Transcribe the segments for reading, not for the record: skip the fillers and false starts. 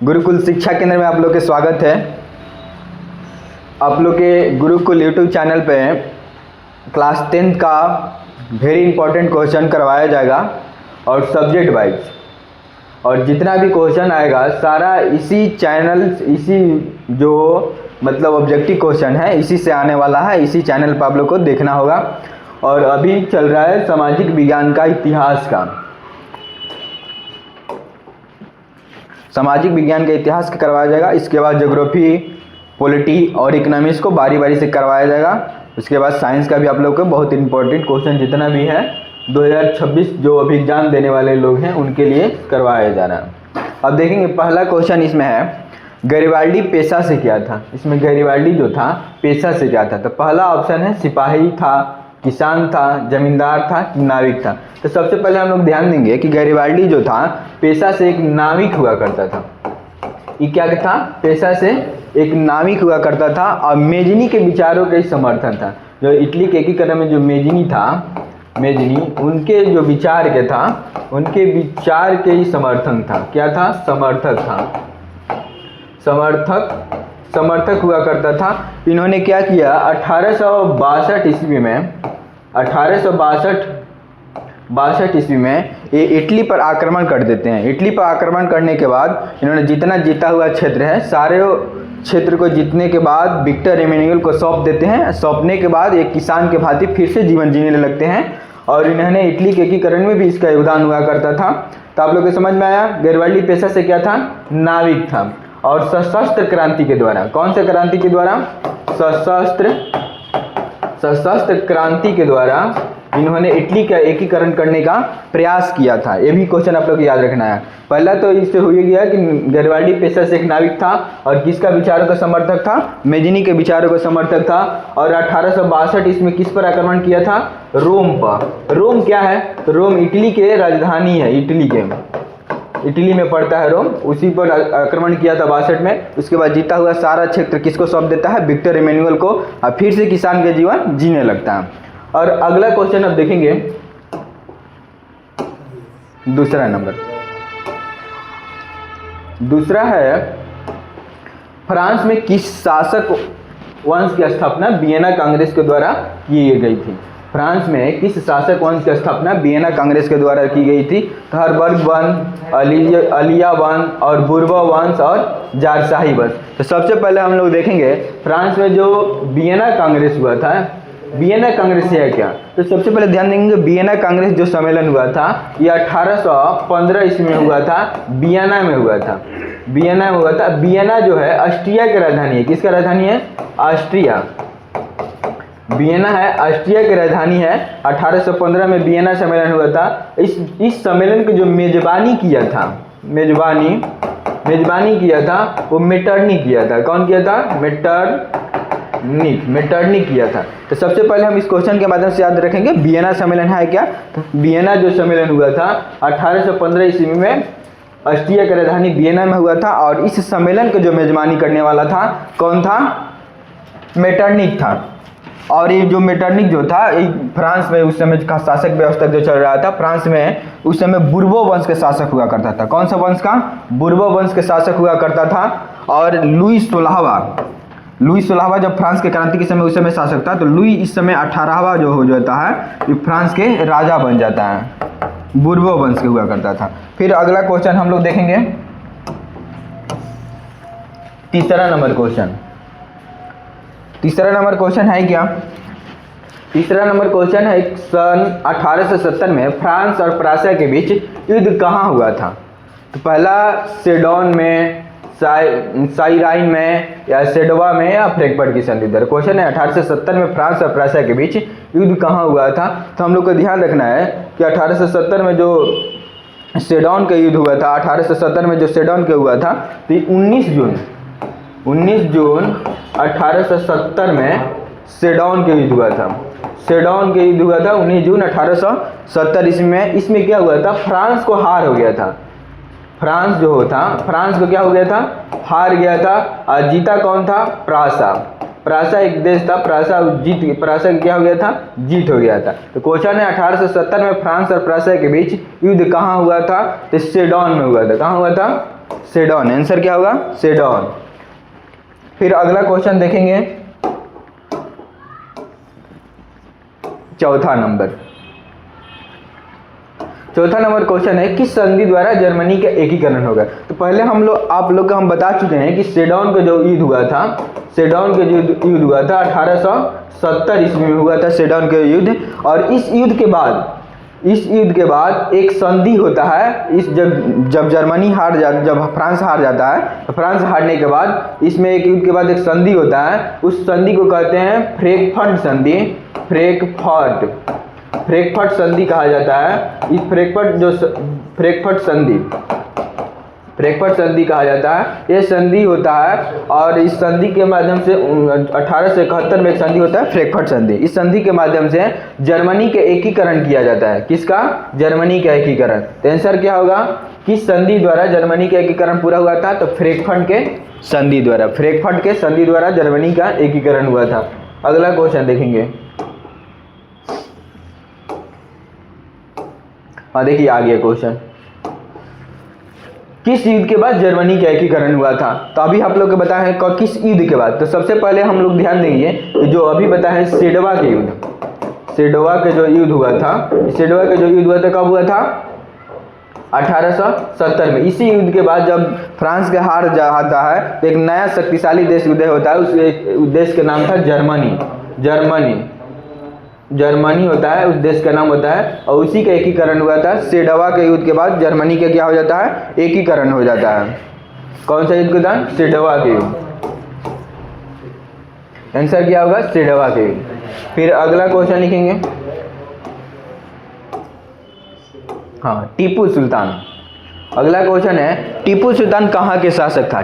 गुरुकुल शिक्षा केंद्र में आप लोग के स्वागत है। आप लोग के गुरुकुल यूट्यूब चैनल पे क्लास 10 का वेरी इंपॉर्टेंट क्वेश्चन करवाया जाएगा और सब्जेक्ट वाइज, और जितना भी क्वेश्चन आएगा सारा इसी चैनल, इसी जो मतलब ऑब्जेक्टिव क्वेश्चन है इसी से आने वाला है। इसी चैनल पर आप लोग को देखना होगा। और अभी चल रहा है सामाजिक विज्ञान का इतिहास का, सामाजिक विज्ञान के इतिहास का करवाया जाएगा। इसके बाद ज्योग्राफी, पॉलिटी और इकोनॉमिक्स को बारी बारी से करवाया जाएगा। उसके बाद साइंस का भी आप लोग को बहुत इंपॉर्टेंट क्वेश्चन जितना भी है 2026 जो अभी एग्जाम देने वाले लोग हैं उनके लिए करवाया जा रहा है। अब देखेंगे पहला क्वेश्चन इसमें है गैरिबाल्डी पेशा से क्या था। इसमें गैरिबाल्डी जो था पेशा से क्या था, तो पहला ऑप्शन है सिपाही था, किसान था, जमींदार था कि नाविक था। तो सबसे पहले हम लोग ध्यान देंगे कि गैरिबाल्डी जो था पेशा से एक नाविक हुआ करता था। ये क्या था? पेशा से एक नाविक हुआ करता था और मेजनी के विचारों के समर्थन था। जो इटली के एकीकरण में जो मेजनी था, मेजनी उनके जो विचार के था, उनके विचार के ही समर्थन था। क्या था? समर्थक था, समर्थक हुआ करता था। इन्होंने क्या किया 1862 ईस्वी में, 1862 ईस्वी में ये इटली पर आक्रमण कर देते हैं। इटली पर आक्रमण करने के बाद इन्होंने जितना जीता हुआ क्षेत्र है सारे क्षेत्र को जीतने के बाद विक्टर एमेनुअल को सौंप देते हैं। सौंपने के बाद एक किसान के भांति फिर से जीवन जीने लगते हैं और इन्होंने इटली के एकीकरण में भी इसका योगदान हुआ करता था। तो आप लोग को समझ में आया गैरिबाल्डी पेशा से क्या था? नाविक था। और सशस्त्र क्रांति के द्वारा, कौन से क्रांति के द्वारा? सशस्त्र क्रांति के द्वारा इन्होंने इटली का एकीकरण करने का प्रयास किया था। ये भी क्वेश्चन आप लोग को याद रखना है। पहला तो इससे हो गया कि गैरिबाल्डी पेशा से एक नाविक था और किसका विचारों का समर्थक था? मेजनी के विचारों का समर्थक था। और 1862 इसमें किस पर आक्रमण किया था? रोम पर। रोम क्या है? तो रोम इटली के राजधानी है, इटली में पड़ता है रोम, उसी पर आक्रमण किया था 62 में। उसके बाद जीता हुआ सारा क्षेत्र किसको सौंप देता है? विक्टर एमेनुअल को, और फिर से किसान के जीवन जीने लगता है। और अगला क्वेश्चन अब देखेंगे दूसरा नंबर। दूसरा है फ्रांस में किस शासक वंश की स्थापना वियना कांग्रेस के द्वारा की गई थी? फ्रांस में किस शासक वंश की स्थापना वियना कांग्रेस के द्वारा की गई थी? थरबर्ग वंश, अलिया वंश और बुर्बो वंश और जारशाही वंश। तो सबसे पहले हम लोग देखेंगे फ्रांस में जो वियना कांग्रेस हुआ था, वियना कांग्रेस है क्या? तो सबसे पहले ध्यान देंगे वियना कांग्रेस जो सम्मेलन हुआ था ये 1815 ईस्वी में हुआ था, वियना में हुआ था। वियना में हुआ था। वियना जो है ऑस्ट्रिया की राजधानी है। किसका राजधानी है? ऑस्ट्रिया। वियना है ऑस्ट्रिया की राजधानी है। 1815 में वियना सम्मेलन हुआ था। इस सम्मेलन की जो मेजबानी किया था, मेजबानी किया था वो मेटरनिख किया था। कौन किया था? मेटरनिख किया था। तो सबसे पहले हम इस क्वेश्चन के माध्यम से याद रखेंगे वियना सम्मेलन है क्या? तो वियना जो सम्मेलन हुआ था 1815 ईस्वी में ऑस्ट्रिया की राजधानी वियना में हुआ था। और इस सम्मेलन को जो मेजबानी करने वाला था कौन था? मेटरनिख था। और ये जो मेटरनिख जो था फ्रांस में उस समय का शासक व्यवस्था जो चल रहा था, फ्रांस में उस समय बुर्बो वंश के शासक हुआ करता था। कौन सा वंश का? बुर्बो वंश के शासक हुआ करता था। और लुई 16वां जब फ्रांस के क्रांति के समय उस समय शासक था, तो लुई इस समय 18वां जो हो जाता है ये फ्रांस के राजा बन जाता है। बुर्बो वंश के हुआ करता था। फिर अगला क्वेश्चन हम लोग देखेंगे तीसरा नंबर क्वेश्चन है क्या? तीसरा नंबर क्वेश्चन है सन 1870 में फ्रांस और प्रूसिया के बीच युद्ध कहाँ हुआ था? तो पहला सेडोन में, साइराइन में, या सेडोवा में, या फ्रैंकफर्ट की संधि दर। क्वेश्चन है 1870 में फ्रांस और प्रूसिया के बीच युद्ध कहाँ हुआ था? तो हम लोग को ध्यान रखना है कि 1870 में जो सेडोन का युद्ध हुआ था, 1870 में जो सेडोन का हुआ था, तो 19 जून 1870 में सेडोन के युद्ध हुआ था। 19 जून 1870 ईस्वी में। इसमें क्या हुआ था? फ्रांस को हार हो गया था। फ्रांस को क्या हो गया था? हार गया था। और जीता कौन था? प्रासा एक देश था, प्रासा क्या हो गया था? जीत हो गया था। तो क्वेश्चन है 1870 में फ्रांस और प्रासा के बीच युद्ध कहाँ हुआ था? तो सेडोन में हुआ था। कहाँ हुआ था? सेडोन। आंसर क्या होगा? सेडोन। फिर अगला क्वेश्चन देखेंगे, चौथा नंबर क्वेश्चन है किस संधि द्वारा जर्मनी का एकीकरण होगा। तो पहले आप लोग को हम बता चुके हैं कि सेडोन का जो युद्ध हुआ था, 1870 ईस्वी में हुआ था सेडोन का युद्ध। और इस युद्ध के बाद एक संधि होता है। जब फ्रांस हार जाता है, तो फ्रांस हारने के बाद इसमें एक युद्ध के बाद एक संधि होता है। उस संधि को कहते हैं फ्रैंकफर्ट संधि। फ्रैंकफर्ट संधि कहा जाता है। इस फ्रैंकफर्ट संधि कहा जाता है। ये संधि होता है और इस संधि के माध्यम से 1871 में एक संधि होता है फ्रैंकफर्ट संधि। इस संधि के माध्यम से जर्मनी के एकीकरण किया जाता है। किसका? जर्मनी का एकीकरण। तो आंसर क्या होगा? किस संधि द्वारा जर्मनी का एकीकरण पूरा हुआ था? तो फ्रैंकफर्ट के संधि द्वारा जर्मनी का एकीकरण हुआ था। अगला क्वेश्चन देखेंगे। हाँ देखिए आ गया क्वेश्चन, किस युद्ध के बाद जर्मनी का एकीकरण हुआ था। तो अभी आप लोग को बताया है किस युद्ध के बाद। तो सबसे पहले हम लोग ध्यान देंगे जो अभी बताया है सेडवा के युद्ध। सेडवा का जो युद्ध हुआ था कब हुआ था? 1870 में। इसी युद्ध के बाद जब फ्रांस के हार जाता है तो एक नया शक्तिशाली देश उदय होता है। उस देश का नाम था जर्मनी होता है, उस देश का नाम होता है। और उसी का एकीकरण हुआ था। सेडवा के युद्ध के बाद जर्मनी का क्या हो जाता है? एकीकरण हो जाता है। कौन सा युद्ध था? सेडवा के युद्ध। आंसर क्या होगा? सेडवा के युद्ध। फिर अगला क्वेश्चन लिखेंगे, हाँ टीपू सुल्तान। अगला क्वेश्चन है टीपू सुल्तान कहाँ के शासक था।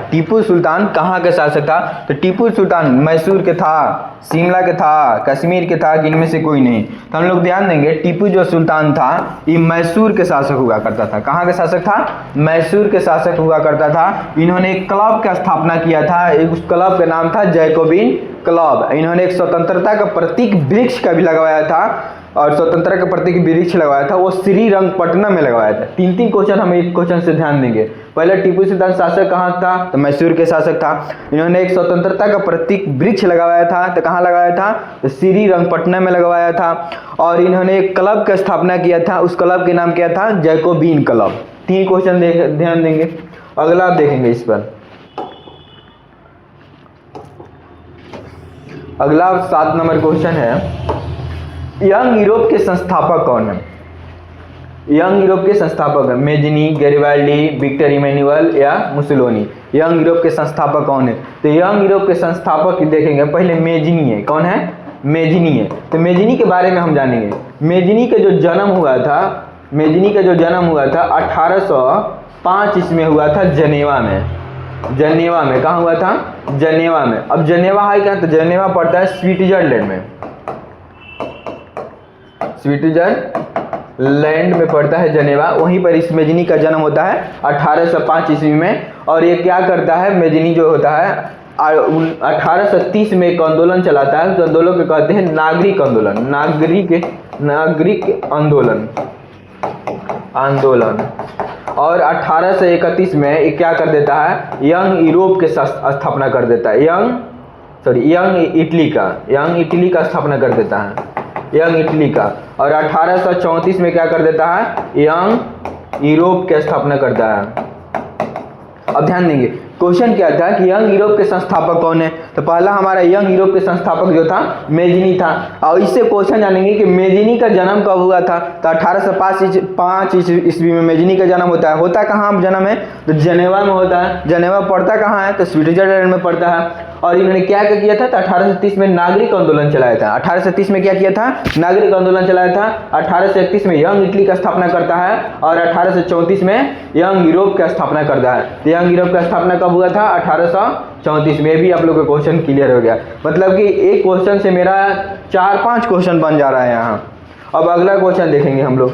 तो टीपू सुल्तान मैसूर के था, शिमला के था, कश्मीर के था, कि इनमें से कोई नहीं। तो हम लोग ध्यान देंगे टीपू जो सुल्तान था ये मैसूर के शासक हुआ करता था। कहाँ के शासक था? मैसूर के शासक हुआ करता था। इन्होंने एक क्लब का स्थापना किया था। उस क्लब का नाम था जैकोबिन क्लब। इन्होंने एक स्वतंत्रता का प्रतीक वृक्ष का भी लगवाया था, और स्वतंत्रता का प्रतीक वृक्ष लगवाया था वो श्रीरंगपट्टनम में लगवाया था। 3 क्वेश्चन हम एक क्वेश्चन से ध्यान देंगे। पहले टीपू सुल्तान शासक कहाँ था? तो मैसूर के शासक था। इन्होंने एक स्वतंत्रता का प्रतीक वृक्ष लगवाया था। तो कहाँ लगाया था? तो श्रीरंगपट्टनम में लगवाया था। और इन्होंने एक क्लब का स्थापना किया था। उस क्लब के नाम क्या था? Jacobin club. 3 क्वेश्चन ध्यान देंगे। अगला आप देखेंगे इस पर। अगला 7 नंबर क्वेश्चन है यंग यूरोप के संस्थापक कौन है? मेजिनी, गैरिबाल्डी, विक्टर इमैनुअल या मुसोलिनी। यंग यूरोप के संस्थापक कौन है? तो यंग यूरोप के संस्थापक देखेंगे पहले मेजिनी है। कौन है? मेजिनी है। तो मेजिनी के बारे में हम जानेंगे। मेजिनी का जो जन्म हुआ था 1805 ईस्वी में हुआ था जनेवा में। कहाँ हुआ था? जनेवा में। अब जनेवा है क्या? तो जनेवा पड़ता है स्विट्जरलैंड में पड़ता है जनेवा। वहीं पर इस मेजिनी का जन्म होता है 1805 ईस्वी में। और ये क्या करता है? मेजिनी जो होता है 1830 में एक आंदोलन चलाता है। उस आंदोलन को कहते हैं नागरिक आंदोलन। और 1831 में ये क्या कर देता है? यंग यूरोप के स्थापना कर देता है। यंग इटली का स्थापना कर देता है। और 1834 में क्या कर देता है? यंग यूरोप की स्थापना करता है। अब ध्यान देंगे क्वेश्चन क्या था कि यंग यूरोप के संस्थापक कौन है। तो पहला हमारा यंग यूरोप के संस्थापक जो था मेजिनी था। और इससे क्वेश्चन जानेंगे कि मेजिनी का जन्म कब हुआ था। तो 1805 ईस्वी में मेजिनी का जन्म होता कहाँ जन्म है? तो जनेवा में होता है। जनेवा पड़ता कहाँ है? तो स्विट्जरलैंड में पड़ता है। और इन्होंने क्या किया था? तो 1830 में नागरिक आंदोलन चलाया था। 1830 में क्या किया था? नागरिक आंदोलन चलाया था। 1831 में यंग इटली का स्थापना करता है। और 1834 में यंग यूरोप का स्थापना करता है। तो यंग यूरोप का स्थापना कब हुआ था? 1834 में। भी आप लोग का क्वेश्चन क्लियर हो गया। मतलब कि एक क्वेश्चन से मेरा 4-5 क्वेश्चन बन जा रहा है यहाँ। अब अगला क्वेश्चन देखेंगे हम लोग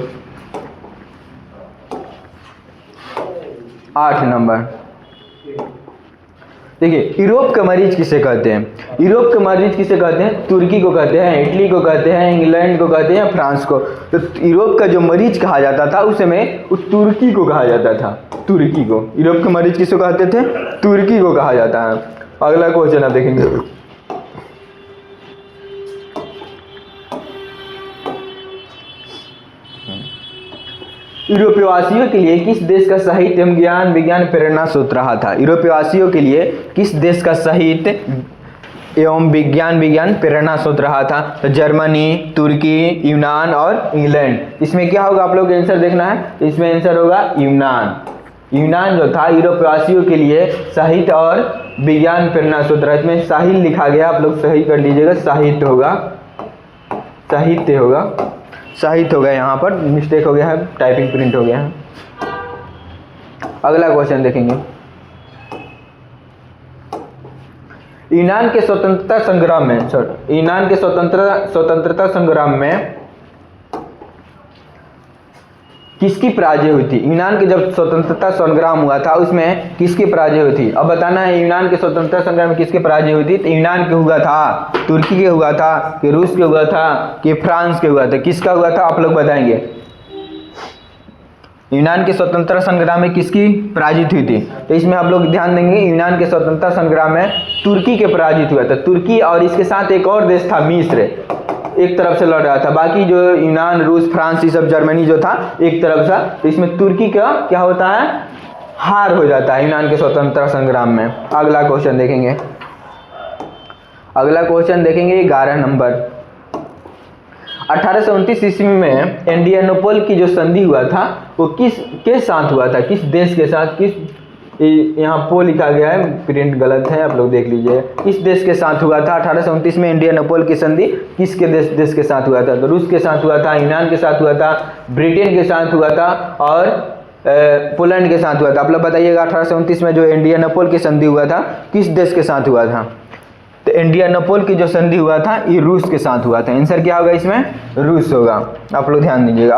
8 नंबर। देखिए यूरोप का मरीज किसे कहते हैं, यूरोप के मरीज किसे कहते हैं, तुर्की को कहते हैं, इटली को कहते हैं, इंग्लैंड को कहते हैं, फ्रांस को। तो यूरोप का जो मरीज कहा जाता था उस समय उस तुर्की को कहा जाता था, तुर्की को। यूरोप के मरीज किसको कहते थे, तुर्की को कहा जाता है। अगला क्वेश्चन आप देखेंगे, यूरोपीय वासियों के लिए किस देश का साहित्य एवं ज्ञान विज्ञान प्रेरणा स्रोत रहा था। यूरोपीय वासियों के लिए किस देश का साहित्य एवं विज्ञान प्रेरणा स्रोत रहा था। तो जर्मनी, तुर्की, यूनान और इंग्लैंड। इसमें क्या होगा, आप लोग आंसर देखना है। तो इसमें आंसर होगा यूनान। यूनान जो था यूरोपीय वासियों के लिए साहित्य और विज्ञान प्रेरणा स्रोत रहा। इसमें साहिल लिखा गया, आप लोग सही कर लीजिएगा, साहित्य होगा, साहित्य होगा, साहित्य हो गया, यहाँ पर मिस्टेक हो गया है, टाइपिंग प्रिंट हो गया है। अगला क्वेश्चन देखेंगे, यूनान के स्वतंत्रता संग्राम में, यूनान के स्वतंत्रता संग्राम में किसकी पराजय हुई थी। यूनान के जब स्वतंत्रता संग्राम हुआ था उसमें किसकी पराजय हुई थी। अब बताना है यूनान के स्वतंत्रता संग्राम में किसकी पराजय हुई थी। तो यूनान के हुआ था, तुर्की के हुआ था, कि रूस के हुआ था, कि फ्रांस के हुआ था, किसका हुआ था आप लोग बताएंगे। यूनान के स्वतंत्रता संग्राम में किसकी पराजित हुई थी। तो इसमें आप लोग ध्यान देंगे, यूनान के स्वतंत्रता संग्राम में तुर्की के पराजित हुआ था। तुर्की और इसके साथ एक और देश था मिस्र, एक तरफ से लड़ रहा था। बाकी जो यूनान, रूस, फ्रांस, ये सब, जर्मनी जो था एक तरफ था। तो इसमें तुर्की का क्या होता है, हार हो जाता है यूनान के स्वतंत्रता संग्राम में। अगला क्वेश्चन देखेंगे, अगला क्वेश्चन देखेंगे 11 नंबर। 1829 ईस्वी में एड्रियानोपल की जो संधि हुआ था वो किसके साथ हुआ था, किस देश के साथ, किस, यहाँ पो लिखा गया है, प्रिंट गलत है, आप लोग देख लीजिए। किस देश के साथ हुआ था 1829 में एड्रियानोपल की संधि किसके देश के साथ हुआ था। तो रूस के साथ हुआ था, यूनान के साथ हुआ था, ब्रिटेन के साथ हुआ था और पोलैंड के साथ हुआ था। आप लोग बताइएगा 1829 में जो एड्रियानोपल की संधि हुआ था किस देश के साथ हुआ था। तो एड्रियानोपल की जो संधि हुआ था ये रूस के साथ हुआ था। आंसर क्या होगा इसमें, रूस होगा। आप लोग ध्यान दीजिएगा।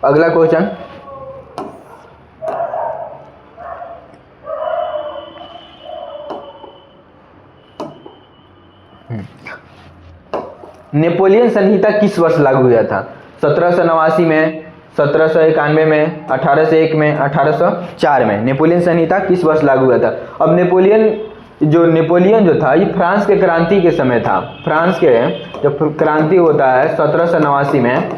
अगला क्वेश्चन, नेपोलियन संहिता किस वर्ष लागू हुआ था। 1789 में, 1791 में, 1801 में, 1804 में। नेपोलियन संहिता किस वर्ष लागू हुआ था। अब नेपोलियन जो था ये फ्रांस के क्रांति के समय था। फ्रांस के जब क्रांति होता है 1789 में,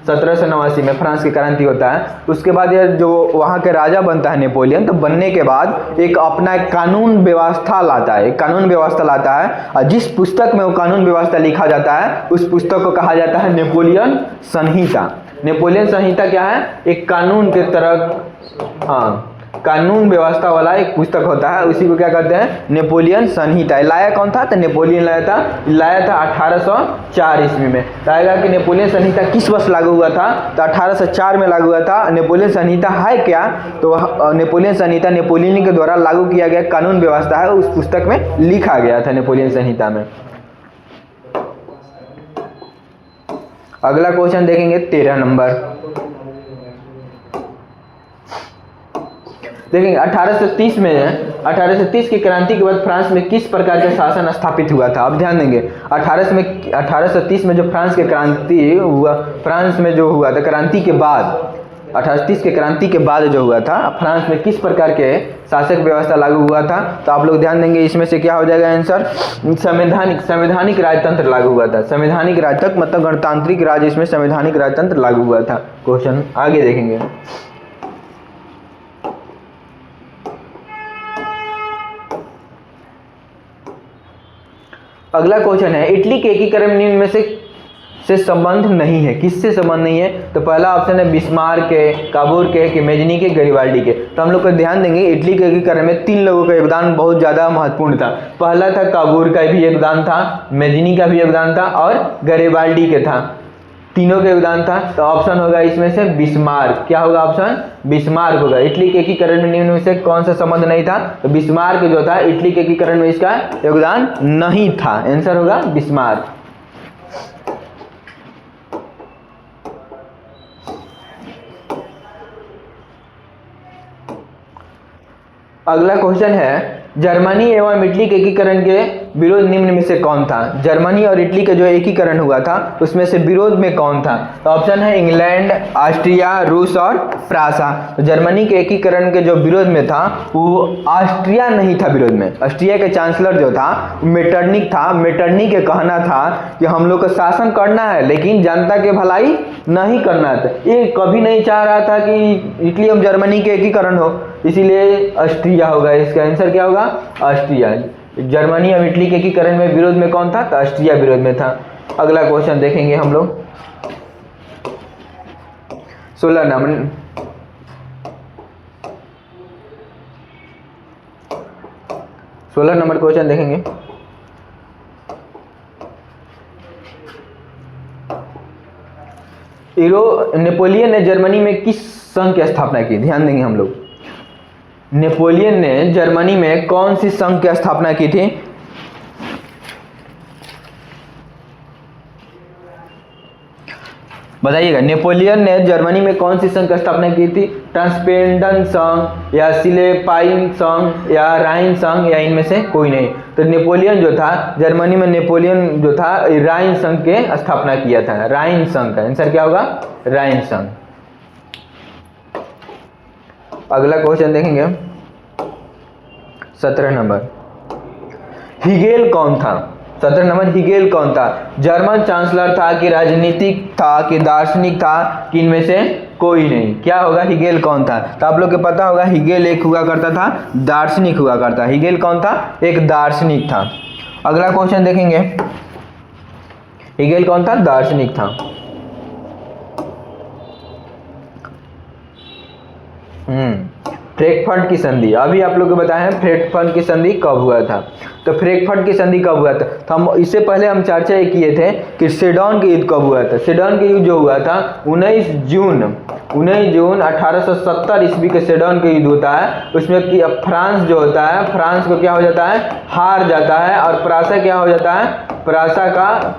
1789 में फ्रांस की क्रांति होता है। उसके बाद ये जो वहाँ के राजा बनता है नेपोलियन, तो बनने के बाद एक अपना एक कानून व्यवस्था लाता है, एक कानून व्यवस्था लाता है। और जिस पुस्तक में वो कानून व्यवस्था लिखा जाता है उस पुस्तक को कहा जाता है नेपोलियन संहिता। नेपोलियन संहिता क्या है, एक कानून के तरह, हाँ, कानून व्यवस्था वाला एक पुस्तक होता है, उसी को क्या कहते हैं, नेपोलियन संहिता। लाया कौन था, तो नेपोलियन लाया था 1804 ईस्वी में। आएगा कि नेपोलियन संहिता किस वर्ष लागू हुआ था, तो 1804 में लागू हुआ था। नेपोलियन संहिता है क्या, तो नेपोलियन संहिता नेपोलियन के द्वारा लागू किया गया कानून व्यवस्था है, उस पुस्तक में लिखा गया था नेपोलियन संहिता में। अगला क्वेश्चन देखेंगे 13 नंबर। देखेंगे 1830 की क्रांति के बाद फ्रांस में किस प्रकार का शासन स्थापित हुआ था। अब ध्यान देंगे 1830 में जो फ्रांस की क्रांति हुआ, फ्रांस में जो हुआ था क्रांति के बाद, 1830 के क्रांति के बाद जो हुआ था फ्रांस में किस प्रकार के शासक व्यवस्था लागू हुआ था। तो आप लोग ध्यान देंगे इसमें से क्या हो जाएगा आंसर, संवैधानिक राजतंत्र लागू हुआ था। संवैधानिक राजतंत्र मतलब गणतांत्रिक राज, इसमें संवैधानिक राजतंत्र लागू हुआ था। क्वेश्चन आगे देखेंगे। अगला क्वेश्चन है, इटली के एकीकरण निम्न में से संबंध नहीं है, किससे संबंध नहीं है। तो पहला ऑप्शन है बिस्मार्क के, काबूर के, कि मेजनी के, गरिबाल्डी के। तो हम लोग को ध्यान देंगे इटली के एकीकरण में 3 लोगों का योगदान बहुत ज़्यादा महत्वपूर्ण था। पहला था काबूर का भी योगदान था, मेजनी का भी योगदान था और गरिबाल्डी के था, तीनों का योगदान था। तो ऑप्शन होगा इसमें से बिस्मार्क। क्या होगा ऑप्शन, बिस्मार्क होगा। इटली के एकीकरण में निम्न में से कौन सा संबंध नहीं था, तो बिस्मार्क जो था इटली के एकीकरण में इसका योगदान नहीं था। आंसर होगा बिस्मार्क। अगला क्वेश्चन है जर्मनी एवं इटली के एकीकरण के विरोध निम्न में से कौन था। जर्मनी और इटली का जो एकीकरण हुआ था उसमें से विरोध में कौन था। तो ऑप्शन है इंग्लैंड, ऑस्ट्रिया, रूस और फ्रांसा। तो जर्मनी के एकीकरण के जो विरोध में था वो ऑस्ट्रिया नहीं था विरोध में। ऑस्ट्रिया के चांसलर जो था मेटरनिक था। मेटरनिक के कहना था कि हम लोग को शासन करना है लेकिन जनता के भलाई नहीं करना था। ये कभी नहीं चाह रहा था कि इटली और जर्मनी के एकीकरण हो, इसीलिए ऑस्ट्रिया होगा। इसका आंसर क्या होगा? ऑस्ट्रिया। जर्मनी और इटली के एकीकरण में विरोध में कौन था? तो ऑस्ट्रिया विरोध में था। अगला क्वेश्चन देखेंगे हम लोग 16 नंबर क्वेश्चन देखेंगे। नेपोलियन ने जर्मनी में किस संघ की स्थापना की? ध्यान देंगे हम लोग। नेपोलियन ने जर्मनी में कौन सी संघ की स्थापना की थी? बताइएगा। नेपोलियन ने जर्मनी में कौन सी संघ की स्थापना की थी? ट्रांसपेंडन संघ या सिलेपाइन संघ या राइन संघ या इनमें से कोई नहीं। तो नेपोलियन जो था जर्मनी में, नेपोलियन जो था राइन संघ के स्थापना किया था। राइन संघ का आंसर क्या होगा? राइन संघ। अगला क्वेश्चन देखेंगे 17 नंबर। हिगेल कौन था? 17 नंबर हिगेल कौन था? जर्मन चांसलर था कि राजनीतिक था कि दार्शनिक था कि इनमें से कोई नहीं? क्या होगा? हिगेल कौन था? तो आप लोग को पता होगा हिगेल एक हुआ करता था दार्शनिक हुआ करता। हिगेल कौन था? एक दार्शनिक था। अगला क्वेश्चन देखेंगे। हिगेल कौन था? दार्शनिक था। फ्रैंकफर्ट की संधि, अभी आप लोग को बताया है फ्रैंकफर्ट की संधि कब हुआ था। तो फ्रैंकफर्ट की संधि कब हुआ था? तो हम इससे पहले हम चर्चा किए थे कि सेडन के युद्ध कब हुआ था। सेडन के युद्ध जो हुआ था 19 जून 1870 ईस्वी के सेडन के युद्ध होता है। उसमें कि फ्रांस जो होता है, फ्रांस को क्या हो जाता है? हार जाता है। और प्रासा क्या हो जाता है? प्रासा का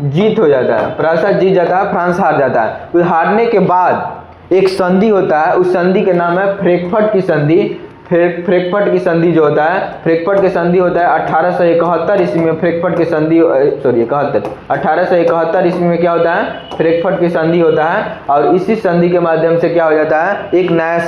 जीत हो जाता है। प्रासा जीत जाता है, फ्रांस हार जाता है। तो हारने के बाद एक संधि होता है, उस संधि के नाम है फ्रैंकफर्ट की संधि। फ्रैंकफर्ट की संधि जो होता है, फ्रैंकफर्ट की संधि होता है 1871 ईस्वी में। फ्रैंकफर्ट की संधि 1871 ईस्वी में क्या होता है? फ्रैंकफर्ट की संधि होता है। और इसी संधि के माध्यम से क्या हो जाता है? एक नया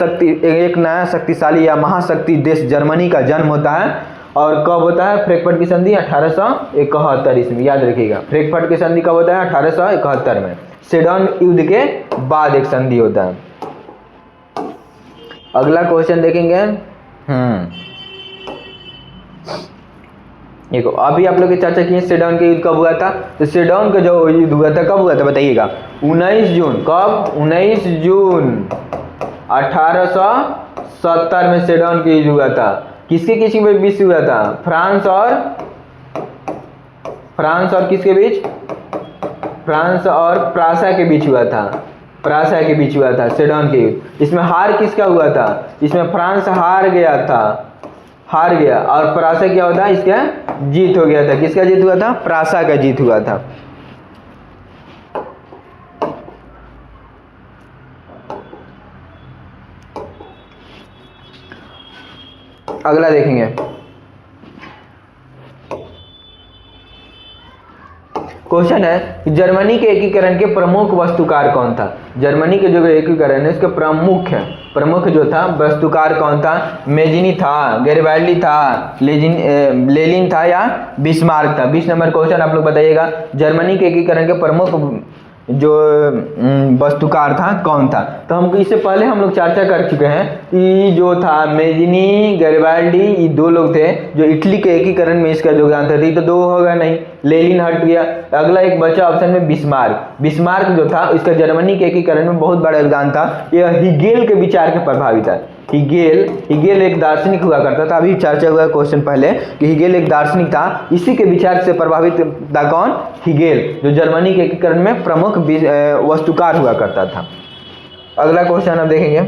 शक्तिशाली या महाशक्ति देश जर्मनी का जन्म होता है। और कब होता है फ्रैंकफर्ट की संधि? 1871 ईस्वी। याद रखिएगा, फ्रैंकफर्ट की संधि कब होता है? 1871 में। सेडन युद्ध के बाद एक संधि होता है। अगला क्वेश्चन देखेंगे। देखो, अभी आप लोग की चर्चा की सेडन के युद्ध कब हुआ था। तो सेडन का जो युद्ध हुआ था कब हुआ था? बताइएगा। 19 जून। कब? 19 जून 1870 में सेडन के युद्ध हुआ था। किसके बीच हुआ था? फ्रांस और किसके बीच? फ्रांस और प्रासा के बीच हुआ था। प्रासा के बीच हुआ था सेडन के युद्ध। इसमें हार किसका हुआ था? इसमें फ्रांस हार गया और प्रासा क्या होता है? इसका जीत हो गया था। किसका जीत हुआ था? प्रासा का जीत हुआ था। अगला देखेंगे। क्वेश्चन है कि जर्मनी के एकीकरण के प्रमुख वस्तुकार कौन था। जर्मनी के जो एकीकरण है इसके प्रमुख जो था वस्तुकार कौन था? मेजिनी था, गैरिबाल्डी था, लेनिन था या बिस्मार्क था। 20 नंबर क्वेश्चन आप लोग बताइएगा। जर्मनी के एकीकरण के प्रमुख जो वस्तुकार था कौन था? तो हम इससे पहले हम लोग चर्चा कर चुके हैं कि जो था मेजिनी, गैरिबाल्डी, ये दो लोग थे जो इटली के एकीकरण में इसका योगदान था। तो दो होगा नहीं, लेनिन हट गया। अगला एक बचा ऑप्शन में बिस्मार्क जो था इसका जर्मनी के एकीकरण में बहुत बड़ा योगदान था। यह हिगेल के विचार के प्रभावित है। हिगेल एक दार्शनिक हुआ करता था। अभी चर्चा हुआ क्वेश्चन पहले कि हिगेल एक दार्शनिक था, इसी के विचार से प्रभावित था कौन? हिगेल, जो जर्मनी के एकीकरण में प्रमुख वस्तुकार हुआ करता था। अगला क्वेश्चन अब देखेंगे।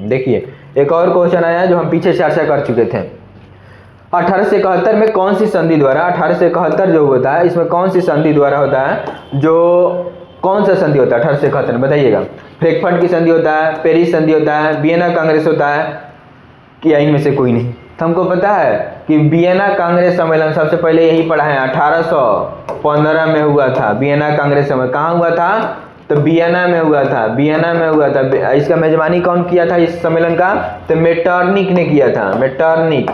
देखिए, एक और क्वेश्चन आया जो हम पीछे चर्चा कर चुके थे। 1871 में कौन सी संधि द्वारा, 1871 जो होता है इसमें कौन सी संधि द्वारा होता है जो कौन सा संधि होता है 1871 में, बताइएगा। फ्रैंकफर्ट की संधि होता है, पेरिस संधि होता है, वियना कांग्रेस होता है, कि इनमें से कोई नहीं। तो हमको पता है कि वियना कांग्रेस सम्मेलन सबसे पहले यही पढ़ा है 1815 में हुआ था। वियना कांग्रेस सम्मेलन कहाँ हुआ था? तो वियना में हुआ था, वियना में हुआ था। इसका मेजबानी कौन किया था इस सम्मेलन का? तो मेटरनिक ने किया था, मेटरनिक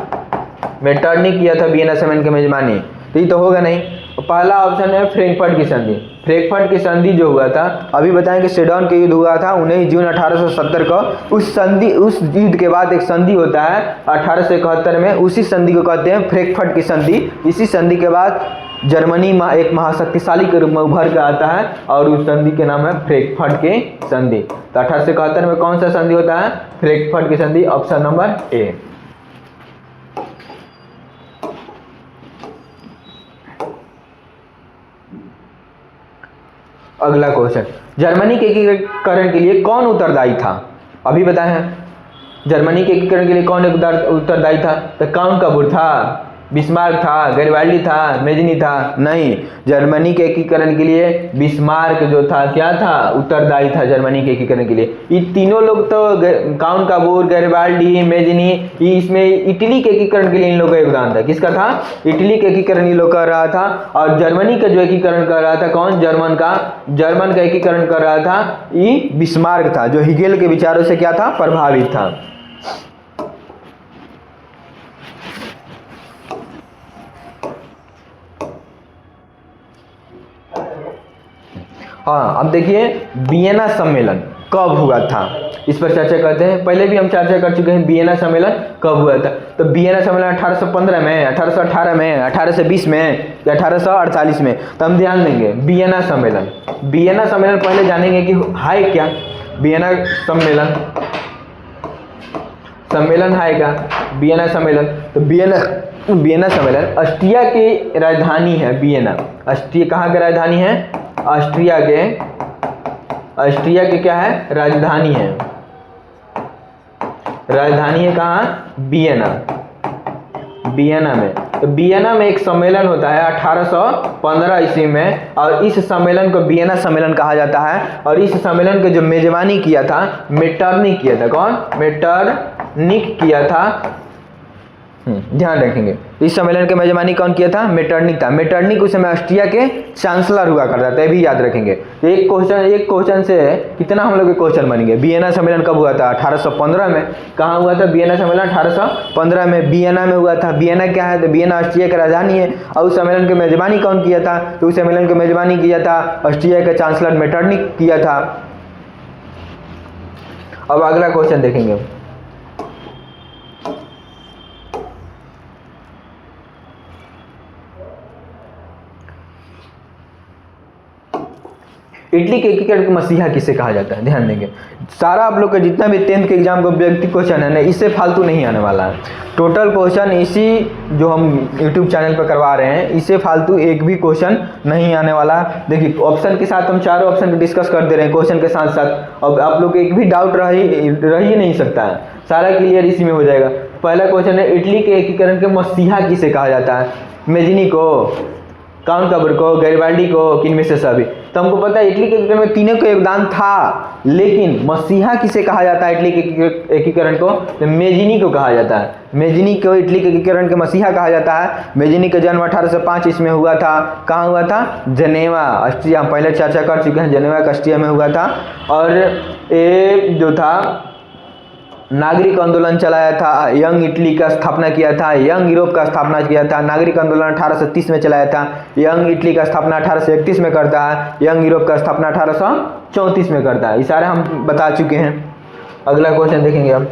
किया था वियना सम्मेलन की मेजबानी। तो ये तो होगा नहीं। पहला ऑप्शन है फ्रैंकफर्ट की संधि। फ्रैंकफर्ट की संधि जो हुआ था, अभी बताएं कि सेडन के युद्ध हुआ था 19 जून 1870 को। उस युद्ध के बाद एक संधि होता है 1871 में, उसी संधि को कहते हैं फ्रैंकफर्ट की संधि। इसी संधि के बाद जर्मनी एक महाशक्तिशाली के रूप में उभर के आता है और उस संधि के नाम है फ्रैंकफर्ट की संधि। तो 1871 में कौन सा संधि होता है? फ्रैंकफर्ट की संधि, ऑप्शन नंबर ए। अगला क्वेश्चन, जर्मनी के एकीकरण के लिए कौन उत्तरदायी था? अभी बताए हैं जर्मनी के एकीकरण के लिए कौन उत्तरदायी था? तो काउंट काबूर था, बिस्मार्क था, गैरिबाल्डी था, मेजनी था? नहीं, जर्मनी के एकीकरण के लिए बिस्मार्क जो था क्या था? उत्तरदायी था जर्मनी के एकीकरण के लिए। ये तीनों लोग तो काउंट काबूर, गैरिबाल्डी, मेजनी, इसमें इटली के एकीकरण के लिए इन लोगों का योगदान था। किसका था? इटली के एकीकरण ये लोग कर रहा था। और जर्मनी का जो एकीकरण कर रहा था कौन? जर्मन का एकीकरण कर रहा था ये बिस्मार्क था, जो हिगेल के विचारों से क्या था? प्रभावित था। हाँ, अब देखिए वियना सम्मेलन कब हुआ था, इस पर चर्चा करते हैं। पहले भी हम चर्चा कर चुके हैं वियना सम्मेलन कब हुआ था। तो वियना सम्मेलन 1815 में, 1818 में, 1820 में या 1848 में? तो हम ध्यान देंगे वियना सम्मेलन पहले जानेंगे कि है क्या। वियना सम्मेलन है क्या? वियना सम्मेलन, तो वियना सम्मेलन ऑस्ट्रिया की राजधानी है। वियना ऑस्ट्रिया कहाँ की राजधानी है? ऑस्ट्रिया के क्या है? राजधानी है। राजधानी है कहाँ? वियना में। तो वियना में एक सम्मेलन होता है 1815 ईस्वी में, और इस सम्मेलन को वियना सम्मेलन कहा जाता है। और इस सम्मेलन के जो मेजबानी किया था मेटरनिक किया था। कौन? मेटरनिक किया था। ध्यान रखेंगे, इस सम्मेलन के मेजबानी कौन किया था? मेटरनिक था। मेटरनिक उस समय ऑस्ट्रिया के चांसलर हुआ करता था, भी याद रखेंगे। एक क्वेश्चन से कितना हम लोग के क्वेश्चन बनेंगे। वियना सम्मेलन कब हुआ था? 1815 में। कहाँ हुआ था वियना सम्मेलन? 1815 में वियना में हुआ था। वियना क्या है? तो वियना ऑस्ट्रिया की राजधानी है। और उस सम्मेलन की मेजबानी कौन किया था? तो उस सम्मेलन की मेजबानी किया था ऑस्ट्रिया के चांसलर मेटरनिक किया था। अब अगला क्वेश्चन देखेंगे। इटली के एकीकरण का मसीहा किसे कहा जाता है? ध्यान देंगे, सारा आप लोग का जितना भी 10th के एग्जाम का व्यक्ति क्वेश्चन है ना, इससे फालतू नहीं आने वाला है। टोटल क्वेश्चन इसी जो हम यूट्यूब चैनल पर करवा रहे हैं, इससे फालतू एक भी क्वेश्चन नहीं आने वाला। देखिए ऑप्शन के साथ हम चारों ऑप्शन को डिस्कस कर दे रहे हैं क्वेश्चन के साथ साथ। अब आप लोग को एक भी डाउट रह ही नहीं सकता है, सारा क्लियर इसी में हो जाएगा। पहला क्वेश्चन है, इटली के एकीकरण के मसीहा किसे कहा जाता है? मेजनी को, काउंट काबूर को, गैरिबाल्डी को, किन में से सभी? तो हमको पता है इटली के एकीकरण में तीनों का योगदान था, लेकिन मसीहा किसे कहा जाता है इटली के एकीकरण को? तो मेजनी को कहा जाता है। मेजनी को इटली के एकीकरण के मसीहा कहा जाता है। मेजनी का जन्म 1805 ईस्वी में हुआ था। कहाँ हुआ था? जनेवा, ऑस्ट्रिया। हम पहले चर्चा कर चुके हैं, जनेवा ऑस्ट्रिया में हुआ था। और ये जो था नागरिक आंदोलन चलाया था, यंग इटली का स्थापना किया था, यंग यूरोप का स्थापना किया था। नागरिक आंदोलन 1830 में चलाया था, यंग इटली का स्थापना 1831 में करता है, यंग यूरोप का स्थापना 1834 में करता है। ये सारे हम बता चुके हैं। अगला क्वेश्चन देखेंगे हम।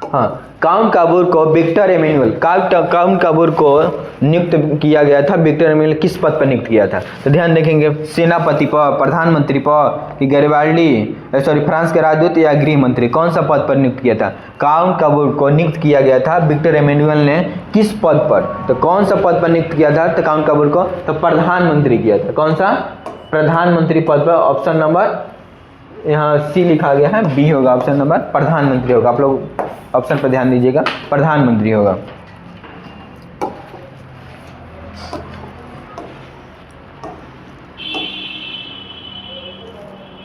हाँ, काउंट काबूर को विक्टर एमेनुअल, काउंट काबूर को नियुक्त किया गया था। विक्टर एमेनुअल किस पद पर नियुक्त किया था? तो ध्यान देखेंगे, सेनापति पर, प्रधानमंत्री पर, कि गैरिबाल्डी फ्रांस के राजदूत या गृह मंत्री, कौन सा पद पर नियुक्त किया था? काउंट काबूर को नियुक्त किया गया था विक्टर एमेनुअल ने किस पद पर? तो कौन सा पद पर नियुक्त किया था तो काउंट काबूर को? तो प्रधानमंत्री किया था। कौन सा? प्रधानमंत्री पद पर। ऑप्शन नंबर यहाँ सी लिखा गया है, बी होगा ऑप्शन नंबर, प्रधानमंत्री होगा। आप लोग ऑप्शन पर ध्यान दीजिएगा, प्रधानमंत्री होगा।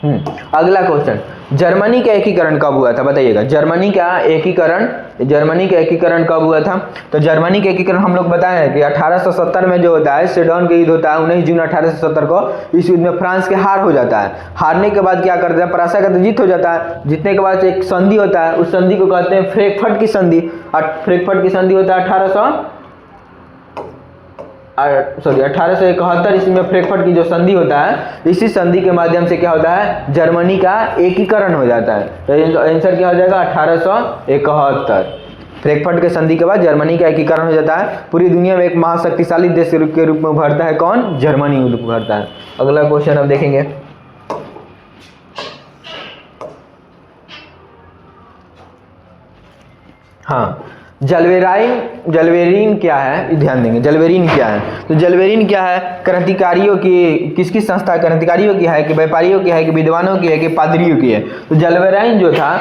अगला क्वेश्चन, जर्मनी का एकीकरण कब हुआ था बताइएगा। जर्मनी का एकीकरण कब हुआ था? तो जर्मनी का एकीकरण हम लोग बताए हैं कि 1870 में जो होता है सेडोन का युद्ध होता है। 19 जून 1870 को इस युद्ध में फ्रांस के हार हो जाता है। हारने के बाद क्या करते हैं, प्रासा का तो जीत हो जाता है। जीतने के बाद एक संधि होता है, उस संधि को कहते हैं फ्रैंकफर्ट की संधि। फ्रैंकफर्ट की संधि होता है 1871 ईस्वी में फ्रैंकफर्ट की जो संधि होता है, इसी संधि के माध्यम से क्या होता है, जर्मनी का एकीकरण हो जाता है। तो आंसर क्या हो जाएगा 1871। फ्रैंकफर्ट के संधि के बाद जर्मनी का एकीकरण हो जाता है। पूरी दुनिया में एक महाशक्तिशाली देश के रूप में उभरता है कौन, जर्मनी उभरता है। अगला क्वेश्चन अब देखेंगे, हाँ जलवेरीन क्या है, ध्यान देंगे। जलवेरीन क्या है? तो जलवेरीन क्या है, क्रांतिकारियों की किसकी संस्था, क्रांतिकारियों की है कि व्यापारियों की है कि विद्वानों की है कि पादरियों की है? तो जलवेराइन जो था,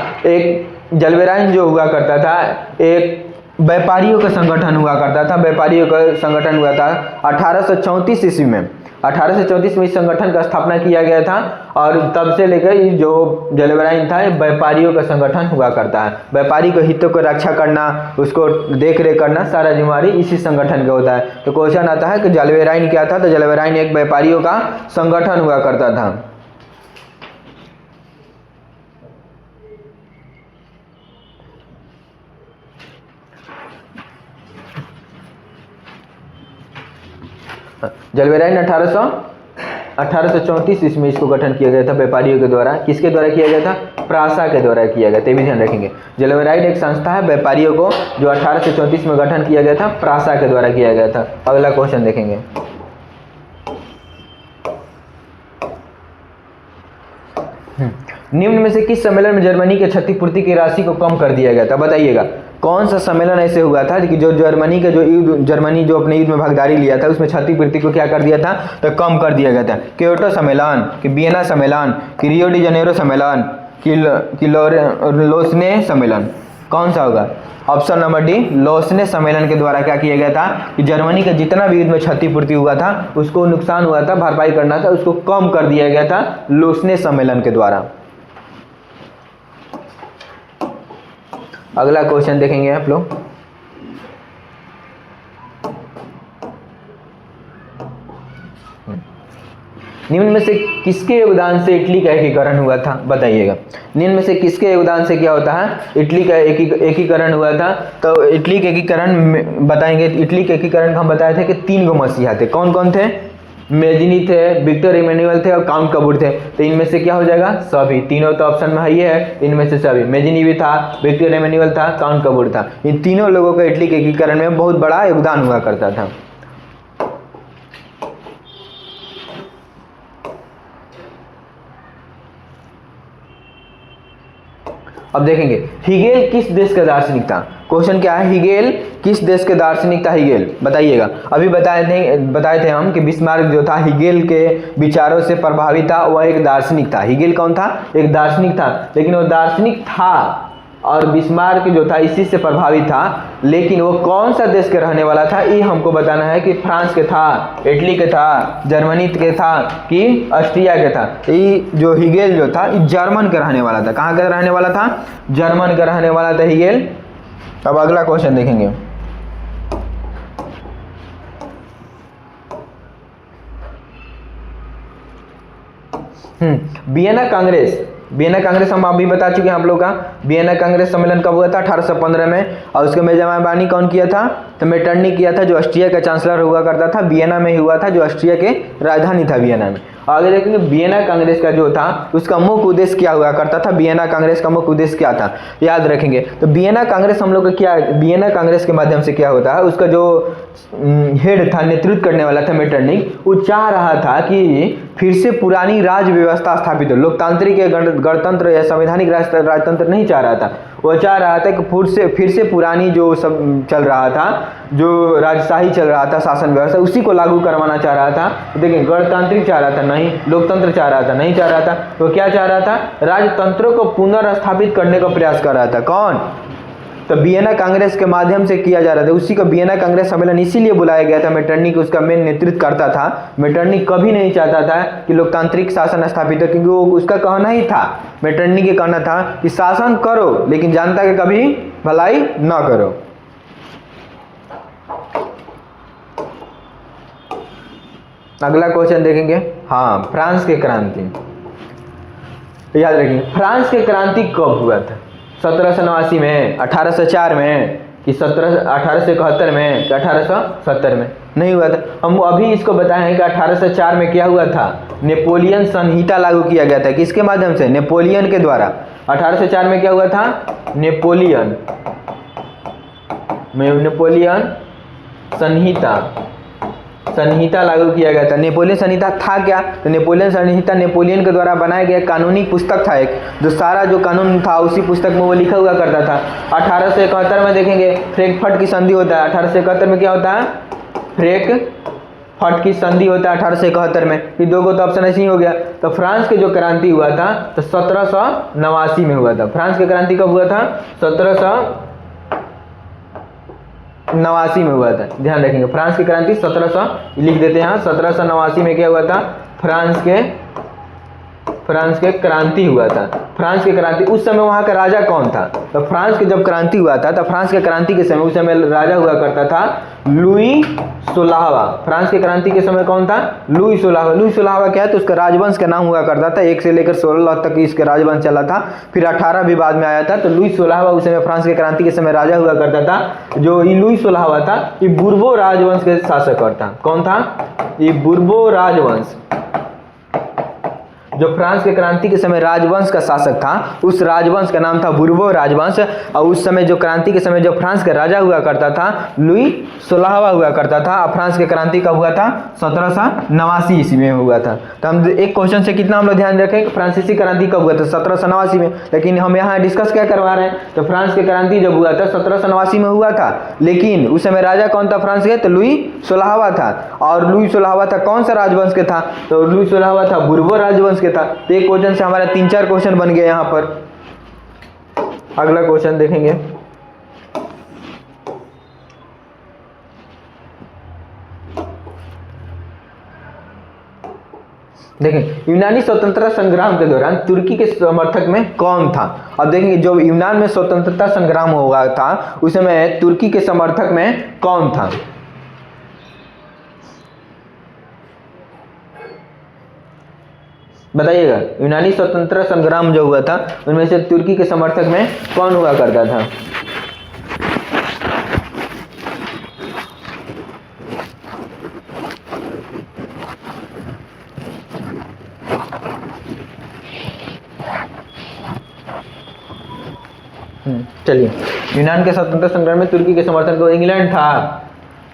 जलवेराइन जो हुआ करता था एक व्यापारियों का संगठन हुआ करता था। व्यापारियों का संगठन हुआ था 1834 ईस्वी में। 1834 में इस संगठन का स्थापना किया गया था और तब से लेकर जो जलवेराइन था व्यापारियों का संगठन हुआ करता है। व्यापारी के हितों को रक्षा करना, उसको देख रेख करना, सारा जिम्मेवारी इसी संगठन का होता है। तो क्वेश्चन आता है कि जलवेराइन क्या था? तो जलवेराइन एक व्यापारियों का संगठन हुआ करता था। जलवेराइन 1834 ईस्वी में इसको गठन किया गया था व्यापारियों के द्वारा। किसके द्वारा किया गया था? प्रासा के द्वारा किया गया था। ये भी ध्यान रखेंगे। जलवेराइन एक संस्था है व्यापारियों को जो 1834 में गठन किया गया था, प्रासा के द्वारा किया गया था। अगला क्वेश्चन देखेंगे, निम्न में से किस सम्मेलन में जर्मनी के क्षतिपूर्ति की राशि को कम कर दिया गया था? बताइएगा कौन सा सम्मेलन ऐसे हुआ था कि जो जर्मनी का जर्मनी जो अपने युद्ध में भागीदारी लिया था उसमें क्षतिपूर्ति को क्या कर दिया था? तो कम कर दिया गया था। क्योटो सम्मेलन, कि वियना सम्मेलन, कि रियो डी जनेरो सम्मेलन, कि लोसने सम्मेलन? कौन सा होगा? ऑप्शन नंबर डी, लोसने सम्मेलन के द्वारा क्या किया गया था कि जर्मनी का जितना भी युद्ध में क्षतिपूर्ति हुआ था, उसको नुकसान हुआ था, भरपाई करना था, उसको कम कर दिया गया था लोसने सम्मेलन के द्वारा। अगला क्वेश्चन देखेंगे आप लोग, निम्न में से किसके योगदान से इटली का एकीकरण हुआ था? बताइएगा निम्न में से किसके योगदान से क्या होता है, इटली का एकीकरण हुआ था? तो इटली के एकीकरण बताएंगे। इटली के एकीकरण हम बताए थे कि 3 गो मसीहा थे। कौन कौन थे? मेजिनी थे, विक्टर इमैनुअल थे और काउंट कबूर थे। तो इनमें से क्या हो जाएगा? सभी। तीनों तो ऑप्शन में है, ये है, इनमें से सभी। मेजिनी भी था, विक्टर इमैनुअल था, काउंट कबूर था। इन तीनों लोगों का इटली के एकीकरण में बहुत बड़ा योगदान हुआ करता था। अब देखेंगे हिगेल किस देश का दार्शनिक था? क्वेश्चन क्या है, हिगेल किस देश के दार्शनिक था? हिगेल बताइएगा। अभी बताए थे हम कि बिस्मार्क जो था हिगेल के विचारों से प्रभावित था, वह एक दार्शनिक था। हिगेल कौन था? एक दार्शनिक था, लेकिन वो दार्शनिक था और बिस्मार्क जो था इसी से प्रभावित था। लेकिन वो कौन सा देश के रहने वाला था, ये हमको बताना है कि फ्रांस के था, इटली के था, जर्मनी के था कि ऑस्ट्रिया के था। ये जो हिगेल जो था ये जर्मन का रहने वाला था। कहाँ का रहने वाला था? जर्मन का रहने वाला था हिगेल। अब अगला क्वेश्चन देखेंगे, वियना कांग्रेस हम अभी बता चुके हैं आप लोग का। वियना कांग्रेस सम्मेलन कब हुआ था? 1815 में। और उसके मेजबानी कौन किया था? तो मेटरनिख किया था, जो ऑस्ट्रिया का चांसलर हुआ करता था। वियना में ही हुआ था, जो ऑस्ट्रिया के राजधानी था वियना में। आगे देखेंगे वियना कांग्रेस का जो था उसका मुख्य उद्देश्य क्या हुआ करता था? वियना कांग्रेस का मुख्य उद्देश्य क्या था, याद रखेंगे। तो वियना कांग्रेस हम लोग का क्या, वियना कांग्रेस के माध्यम से क्या होता है, उसका जो हेड था, नेतृत्व करने वाला था मेटरनिख, वो चाह रहा था कि फिर से पुरानी राज व्यवस्था स्थापित हो। लोकतांत्रिक या गणतंत्र या संवैधानिक राजतंत्र नहीं चाह रहा था। वो चाह रहा था कि फिर से पुरानी जो सब चल रहा था, जो राजशाही चल रहा था, शासन व्यवस्था, उसी को लागू करवाना चाह रहा था। देखिए गणतांत्रिक चाह रहा था नहीं, लोकतंत्र चाह रहा था नहीं, चाह रहा था तो क्या चाह रहा था? राजतंत्र को पुनर्स्थापित करने का प्रयास कर रहा था। कौन? तो वियना कांग्रेस के माध्यम से किया जा रहा था। उसी का वियना कांग्रेस सम्मेलन इसीलिए बुलाया गया था। मेटरनिक उसका मेन नेतृत्व करता था। मेटरनिक कभी नहीं चाहता था कि लोकतांत्रिक शासन स्थापित हो, क्योंकि वो उसका कहना ही था, मेटरनिक के कहना था कि शासन करो लेकिन जनता के कभी भलाई न करो। अगला क्वेश्चन देखेंगे। हाँ, फ्रांस की क्रांति याद रखिए। फ्रांस की क्रांति कब हुआ था? 1789 में, 1804 में, कि 1871 में, कि 1870 में? नहीं हुआ था। हम अभी इसको बताए हैं कि 1804 में क्या हुआ था? नेपोलियन संहिता लागू किया गया था। किसके माध्यम से? नेपोलियन के द्वारा। 1804 में क्या हुआ था? नेपोलियन संहिता लागू किया गया था। नेपोलियन संहिता था क्या? तो नेपोलियन संहिता नेपोलियन के द्वारा बनाया गया कानूनी पुस्तक था एक, जो सारा जो कानून था उसी पुस्तक में वो लिखा हुआ करता था। 1871 में देखेंगे फ्रैंकफर्ट की संधि होता है। 1871 में क्या होता है? फ्रैंकफर्ट की संधि होता है 1871 में। फिर दो को तो ऑप्शन ऐसे ही हो गया। तो फ्रांस की जो क्रांति हुआ था तो 1789 में हुआ था। फ्रांस की क्रांति कब हुआ था? 1789 में हुआ था। ध्यान रखेंगे, फ्रांस की क्रांति 1700 लिख देते हैं। 1789 में क्या हुआ था? फ्रांस के क्रांति हुआ था। फ्रांस की क्रांति, उस समय वहाँ का राजा कौन था? तो फ्रांस की जब क्रांति हुआ था तो फ्रांस के क्रांति के समय उस समय राजा हुआ करता था लुई 16वां। फ्रांस की क्रांति के समय कौन था? लुई 16वां। लुई 16वां क्या है? तो उसका राजवंश का नाम हुआ करता था। 1 से लेकर 16 तक इसका राजवंश चला था। फिर 18 भी बाद में आया था। तो लुई 16वां उस समय फ्रांस की क्रांति के समय राजा हुआ करता था। जो ये लुई 16वां था ये बुर्बो राजवंश के शासक था। कौन था? ये बुर्बो राजवंश। जो फ्रांस के क्रांति के समय राजवंश का शासक था उस राजवंश का नाम था बुर्बो राजवंश। और उस समय जो क्रांति के समय जो फ्रांस का राजा हुआ करता था लुई 16वां हुआ करता था। और फ्रांस की क्रांति कब हुआ था? 1789 ईस्वी में हुआ था। तो हम एक क्वेश्चन से कितना हम लोग ध्यान रखें, फ्रांसीसी क्रांति कब हुआ था? 1789 में। लेकिन हम यहाँ डिस्कस क्या करवा रहे हैं? तो फ्रांस की क्रांति जब हुआ था 1789 में हुआ था। लेकिन उस समय राजा कौन था फ्रांस के? तो लुई 16वां था। और लुई 16वां था कौन सा राजवंश के था? तो लुई 16वां था बुर्बो राजवंश के था। तो एक क्वेश्चन से हमारा 3-4 क्वेश्चन बन गए यहाँ पर। अगला क्वेश्चन देखेंगे। देखें, यूनानी स्वतंत्रता संग्राम के दौरान तुर्की के समर्थक में कौन था? अब देखेंगे, जब यूनान में स्वतंत्रता संग्राम हुआ था उस समय तुर्की के समर्थक में कौन था? बताइएगा। यूनानी स्वतंत्रता संग्राम जो हुआ था उनमें से तुर्की के समर्थक में कौन हुआ करता था? चलिए, यूनान के स्वतंत्रता संग्राम में तुर्की के समर्थक को इंग्लैंड था,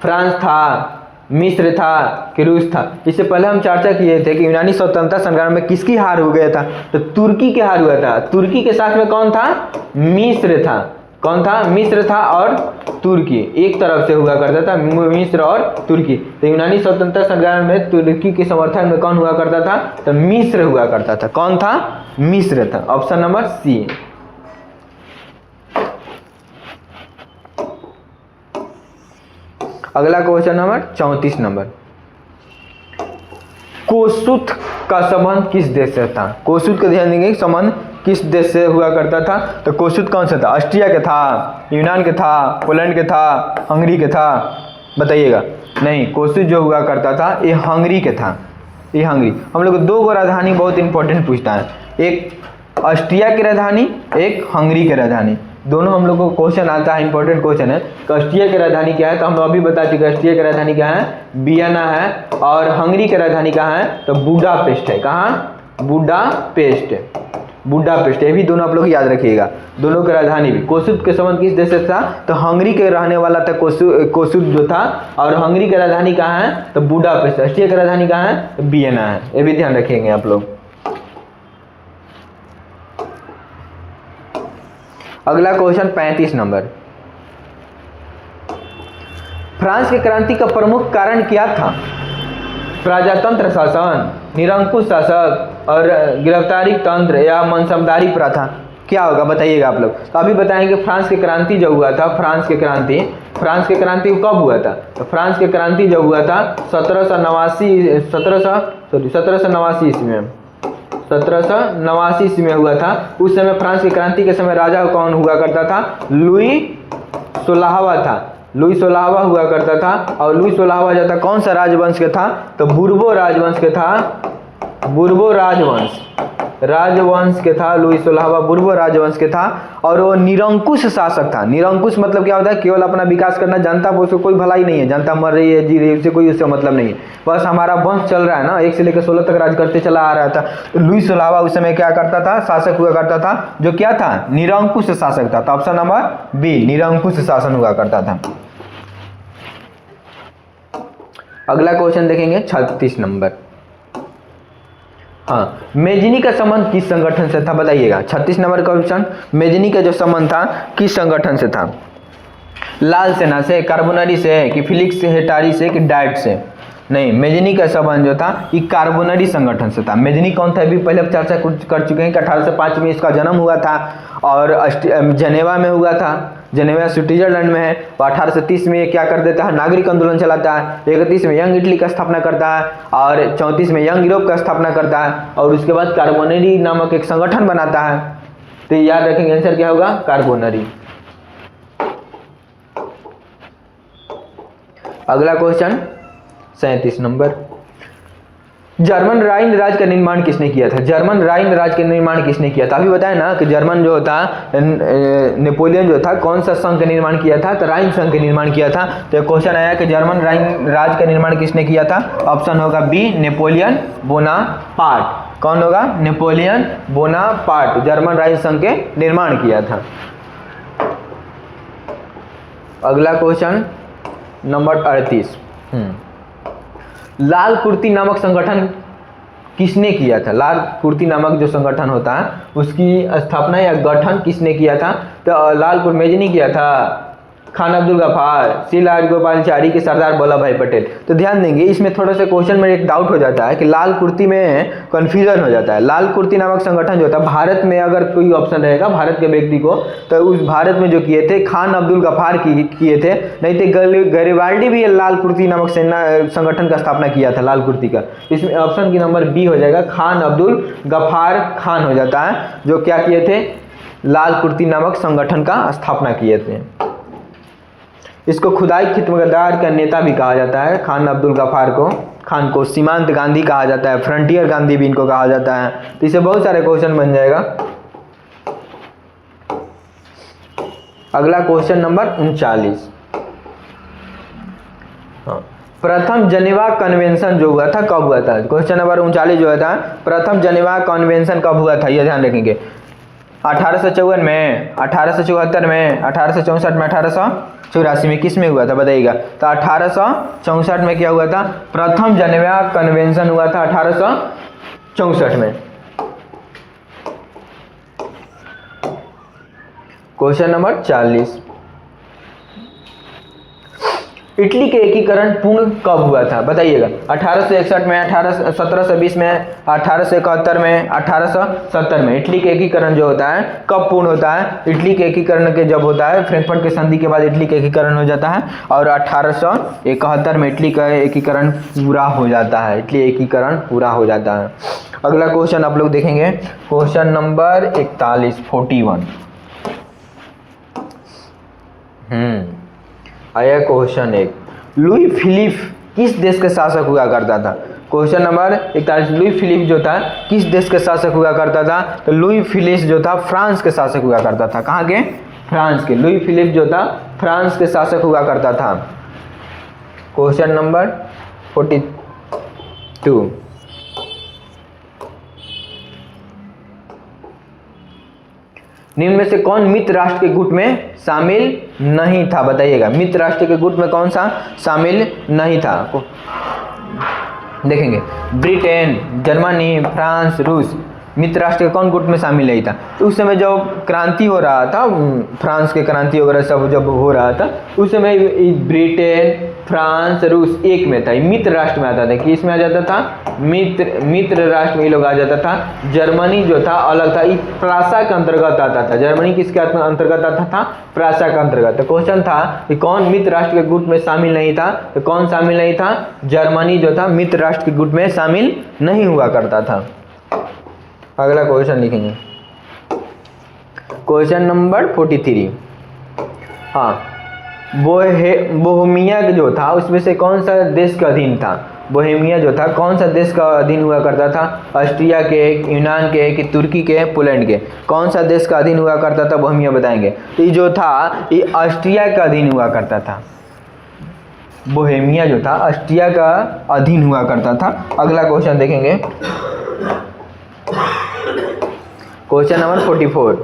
फ्रांस था, मिस्र था कि रूस था? इससे पहले हम चर्चा किए थे कि यूनानी स्वतंत्रता संग्राम में किसकी हार हो गया था? तो तुर्की की हार हुआ था। तुर्की के साथ में कौन था? मिस्र था। कौन था? मिस्र था और तुर्की एक तरफ से हुआ करता था, मिस्र और तुर्की। तो यूनानी स्वतंत्रता संग्राम में तुर्की के समर्थन में कौन हुआ करता था? तो मिस्र हुआ करता था। कौन था? मिस्र था। Option number C. अगला क्वेश्चन नंबर 34 नंबर। कोसुत का संबंध किस देश से था? कोसुत का ध्यान देंगे, संबंध किस देश से हुआ करता था? तो कोसुत कौन सा था? ऑस्ट्रिया के था, यूनान के था, पोलैंड के था, हंगरी के था? बताइएगा। नहीं, कोसुत जो हुआ करता था ये हंगरी के था। ये हंगरी। हम लोग 2 गो राजधानी बहुत इंपॉर्टेंट पूछता है, एक ऑस्ट्रिया की राजधानी, एक हंगरी की राजधानी। दोनों हम लोग को क्वेश्चन आता है, इंपॉर्टेंट क्वेश्चन है। तो ऑस्ट्रिया की राजधानी क्या है? तो हम अभी बता चुके हैं ऑस्ट्रिया की राजधानी क्या है? वियना है। और हंगरी की राजधानी कहाँ है? तो बुडापेस्ट है। कहाँ? बुडापेस्ट। बुडापेस्ट, ये भी दोनों आप लोग याद रखिएगा। दोनों की राजधानी भी। कोसुत के संबंध किस देश से था? तो हंगरी के रहने वाला था कोसुत जो था। और हंगरी की राजधानी कहाँ है? तो बुडापेस्ट। ऑस्ट्रिया की राजधानी कहाँ है? तो वियना है। ये भी ध्यान रखेंगे आप लोग। अगला क्वेश्चन 35 नंबर। फ्रांस की क्रांति का प्रमुख कारण क्या था? प्रजातंत्र शासन, निरंकुश शासक और गिरफ्तारी तंत्र या मनसबदारी प्रथा? क्या होगा बताइएगा आप लोग। तो अभी बताएंगे फ्रांस की क्रांति जो हुआ था, फ्रांस की क्रांति कब हुआ था? तो फ्रांस की क्रांति जो हुआ था 1789 ईस्वी में, 1789 ईस्वी में हुआ था। उस समय फ्रांस की क्रांति के समय राजा कौन हुआ करता था? लुई 16वां था, लुई 16वां हुआ करता था। और लुई 16वां जो था कौन सा राजवंश के था? तो बुर्बो राजवंश के था, बुर्बो राजवंश के था। लुई 16वां बुर्बो राजवंश के था और वो निरंकुश शासक था। निरंकुश मतलब क्या होता है? केवल अपना विकास करना, जनता को उसको कोई भलाई नहीं है, जनता मर रही है, जी रही है, उससे कोई उससे मतलब नहीं है, बस हमारा वंश चल रहा है ना, 1 से लेकर 16 तक राज करते चला आ रहा था। तो लुई 16वां उस समय क्या करता था? शासक हुआ करता था, जो क्या था? निरंकुश शासक था। तो ऑप्शन नंबर बी, निरंकुश शासन हुआ करता था। अगला क्वेश्चन देखेंगे 36 नंबर। हाँ, मेजनी का संबंध किस संगठन से था बताइएगा। 36 नंबर का क्वेश्चन, मेजनी का जो संबंध था किस संगठन से था? लाल सेना से, कार्बोनरी से, कि फिलिक्स हेटारी से, कि डाइट से? नहीं, मेजनी का संबंध जो था ये कार्बोनरी संगठन से था। मेजनी कौन था? अभी पहले चर्चा कर चुके हैं कि 1805 में इसका जन्म हुआ था और जनेवा में हुआ था। जनेवा स्विट्जरलैंड में है। और 1830 में ये क्या कर देता है? नागरिक आंदोलन चलाता है। 31 में यंग इटली का स्थापना करता है और 34 में यंग यूरोप का स्थापना करता है और उसके बाद कार्बोनरी नामक एक संगठन बनाता है। तो याद रखेंगे आंसर क्या होगा? कार्बोनरी। अगला क्वेश्चन 37 नंबर, जर्मन राइन राज्य का निर्माण किसने किया था? जर्मन राइन राज्य का निर्माण किसने किया था? अभी बताया ना कि जर्मन जो था, नेपोलियन जो था, कौन सा संघ का निर्माण किया था? तो राइन संघ का निर्माण किया था। तो क्वेश्चन आया कि जर्मन राइन राज्य का निर्माण किसने किया था? ऑप्शन होगा बी, नेपोलियन बोनापार्ट। कौन होगा? नेपोलियन बोनापार्ट जर्मन राइन संघ के निर्माण किया था। अगला क्वेश्चन नंबर 38, लाल कुर्ती नामक संगठन किसने किया था? लाल कुर्ती नामक जो संगठन होता है उसकी स्थापना या गठन किसने किया था? तो लाल मेजनी किया था, खान अब्दुल गफ्फार, सी राजगोपालाचारी के सरदार वल्लभ भाई पटेल। तो ध्यान देंगे, इसमें थोड़ा सा क्वेश्चन में एक डाउट हो जाता है कि लाल कुर्ती में कन्फ्यूजन हो जाता है। लाल कुर्ती नामक संगठन जो था भारत में, अगर कोई ऑप्शन रहेगा भारत के व्यक्ति को, तो उस भारत में जो किए थे खान अब्दुल गफ्फार किए थे, नहीं तो गरिबाल्डी भी लाल कुर्ती नामक संगठन का स्थापना किया था, लाल कुर्ती का। इसमें ऑप्शन की नंबर बी हो जाएगा, खान अब्दुल गफ्फार खान हो जाता है, जो क्या किए थे? लाल कुर्ती नामक संगठन का स्थापना किए थे। इसको खुदाई खिदमतगार का नेता भी कहा जाता है, खान अब्दुल गफ्फार को, खान को सीमांत गांधी कहा जाता है, फ्रंटियर गांधी भी इनको कहा जाता है। तो इससे बहुत सारे क्वेश्चन बन जाएगा। अगला क्वेश्चन नंबर 39, प्रथम जनेवा कन्वेंशन जो हुआ था कब हुआ था? क्वेश्चन नंबर 39 जो था, प्रथम जनेवा कन्वेंशन कब हुआ था? यह ध्यान रखेंगे। 1854 में, 1874 में, 1864 में, 1884 में, किस में हुआ था बताइएगा। तो 1864 में क्या हुआ था? प्रथम जनेवा कन्वेंशन हुआ था 1864 में। क्वेश्चन नंबर 40, इटली के एकीकरण पूर्ण कब हुआ था बताइएगा। 1861 में, 1720 में, 1871 में, 1870 में। इटली के एकीकरण जो होता है कब पूर्ण होता है? इटली के एकीकरण के जब होता है फ्रैंकफर्ट के संधि के बाद इटली का एकीकरण हो जाता है और 1871 में इटली का एकीकरण पूरा हो जाता है। इटली एकीकरण पूरा हो जाता है। अगला क्वेश्चन आप लोग देखेंगे, क्वेश्चन नंबर 41 आया क्वेश्चन 1, लुई फिलिप किस देश के शासक हुआ करता था? क्वेश्चन नंबर 41, लुई फिलिप जो था किस देश के शासक हुआ करता था? तो लुई फिलिप जो था फ्रांस के शासक हुआ करता था। कहाँ के? फ्रांस के। लुई फिलिप जो था फ्रांस के शासक हुआ करता था। क्वेश्चन नंबर 42, निम्न में से कौन मित्र राष्ट्र के गुट में शामिल नहीं था बताइएगा। मित्र राष्ट्र के गुट में कौन सा शामिल नहीं था? देखेंगे, ब्रिटेन, जर्मनी, फ्रांस, रूस। मित्र राष्ट्र के कौन गुट में शामिल नहीं था? तो उस समय जब क्रांति हो रहा था, फ्रांस के क्रांति वगैरह सब जब हो रहा था, उस समय ब्रिटेन, फ्रांस, रूस एक में था, मित्र राष्ट्र में आता था। कि इसमें आ जाता था मित्र राष्ट्र में ये लोग आ जाता था। जर्मनी जो था अलग था, इस प्रासा के अंतर्गत आता था। जर्मनी किसके अंतर्गत आता था? प्रासा के अंतर्गत। तो क्वेश्चन था कि कौन मित्र राष्ट्र के गुट में शामिल नहीं था? तो कौन शामिल नहीं था? जर्मनी जो था मित्र राष्ट्र के गुट में शामिल नहीं हुआ करता था। अगला क्वेश्चन लिखेंगे, क्वेश्चन नंबर 43। हाँ, बोहेमिया जो था उसमें से कौन सा देश का अधीन था? बोहेमिया जो था कौन सा देश का अधीन हुआ करता था? ऑस्ट्रिया के, यूनान के, कि तुर्की के, पोलैंड के? कौन सा देश का अधीन हुआ करता था? बोहेमिया बताएंगे। तो ये जो था ये ऑस्ट्रिया का अधीन हुआ करता था। बोहेमिया जो था ऑस्ट्रिया का अधीन हुआ करता था। अगला क्वेश्चन देखेंगे, क्वेश्चन नंबर 44।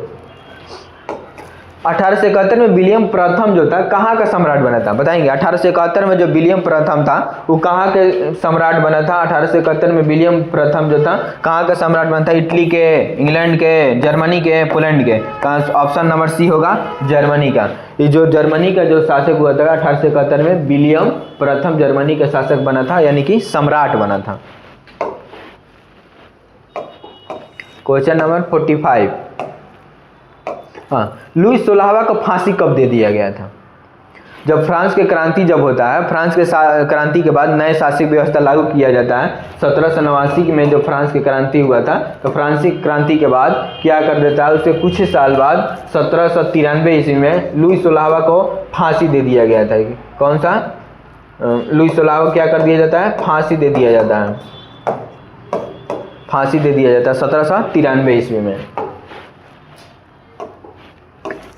1871 में विलियम प्रथम जो था कहाँ का सम्राट बना था? बताएंगे। 1871 में जो विलियम प्रथम था वो कहाँ के सम्राट बना था? 1871 में विलियम प्रथम जो था कहाँ का सम्राट बना था? इटली के, इंग्लैंड के, जर्मनी के, पोलैंड के? कहाँ? ऑप्शन नंबर सी होगा, जर्मनी का। ये जो जर्मनी का जो शासक हुआ था 1871 में विलियम प्रथम जर्मनी का शासक बना था, यानी कि सम्राट बना था। Question number 45। हाँ, लुई 16वां को फांसी कब दे दिया गया था? जब फ्रांस के क्रांति जब होता है, फ्रांस के क्रांति के बाद नए शासकीय व्यवस्था लागू किया जाता है। 1789 में जो फ्रांस की क्रांति हुआ था, तो फ्रांसीसी क्रांति के बाद क्या कर देता है, उसके कुछ साल बाद 1793 ईस्वी में लुई 16वां को फांसी दे दिया गया था। कौन सा? लुई 16वां को क्या कर दिया जाता है? फांसी दे दिया जाता है। फांसी दे दिया जाता है 1793 ईस्वी में।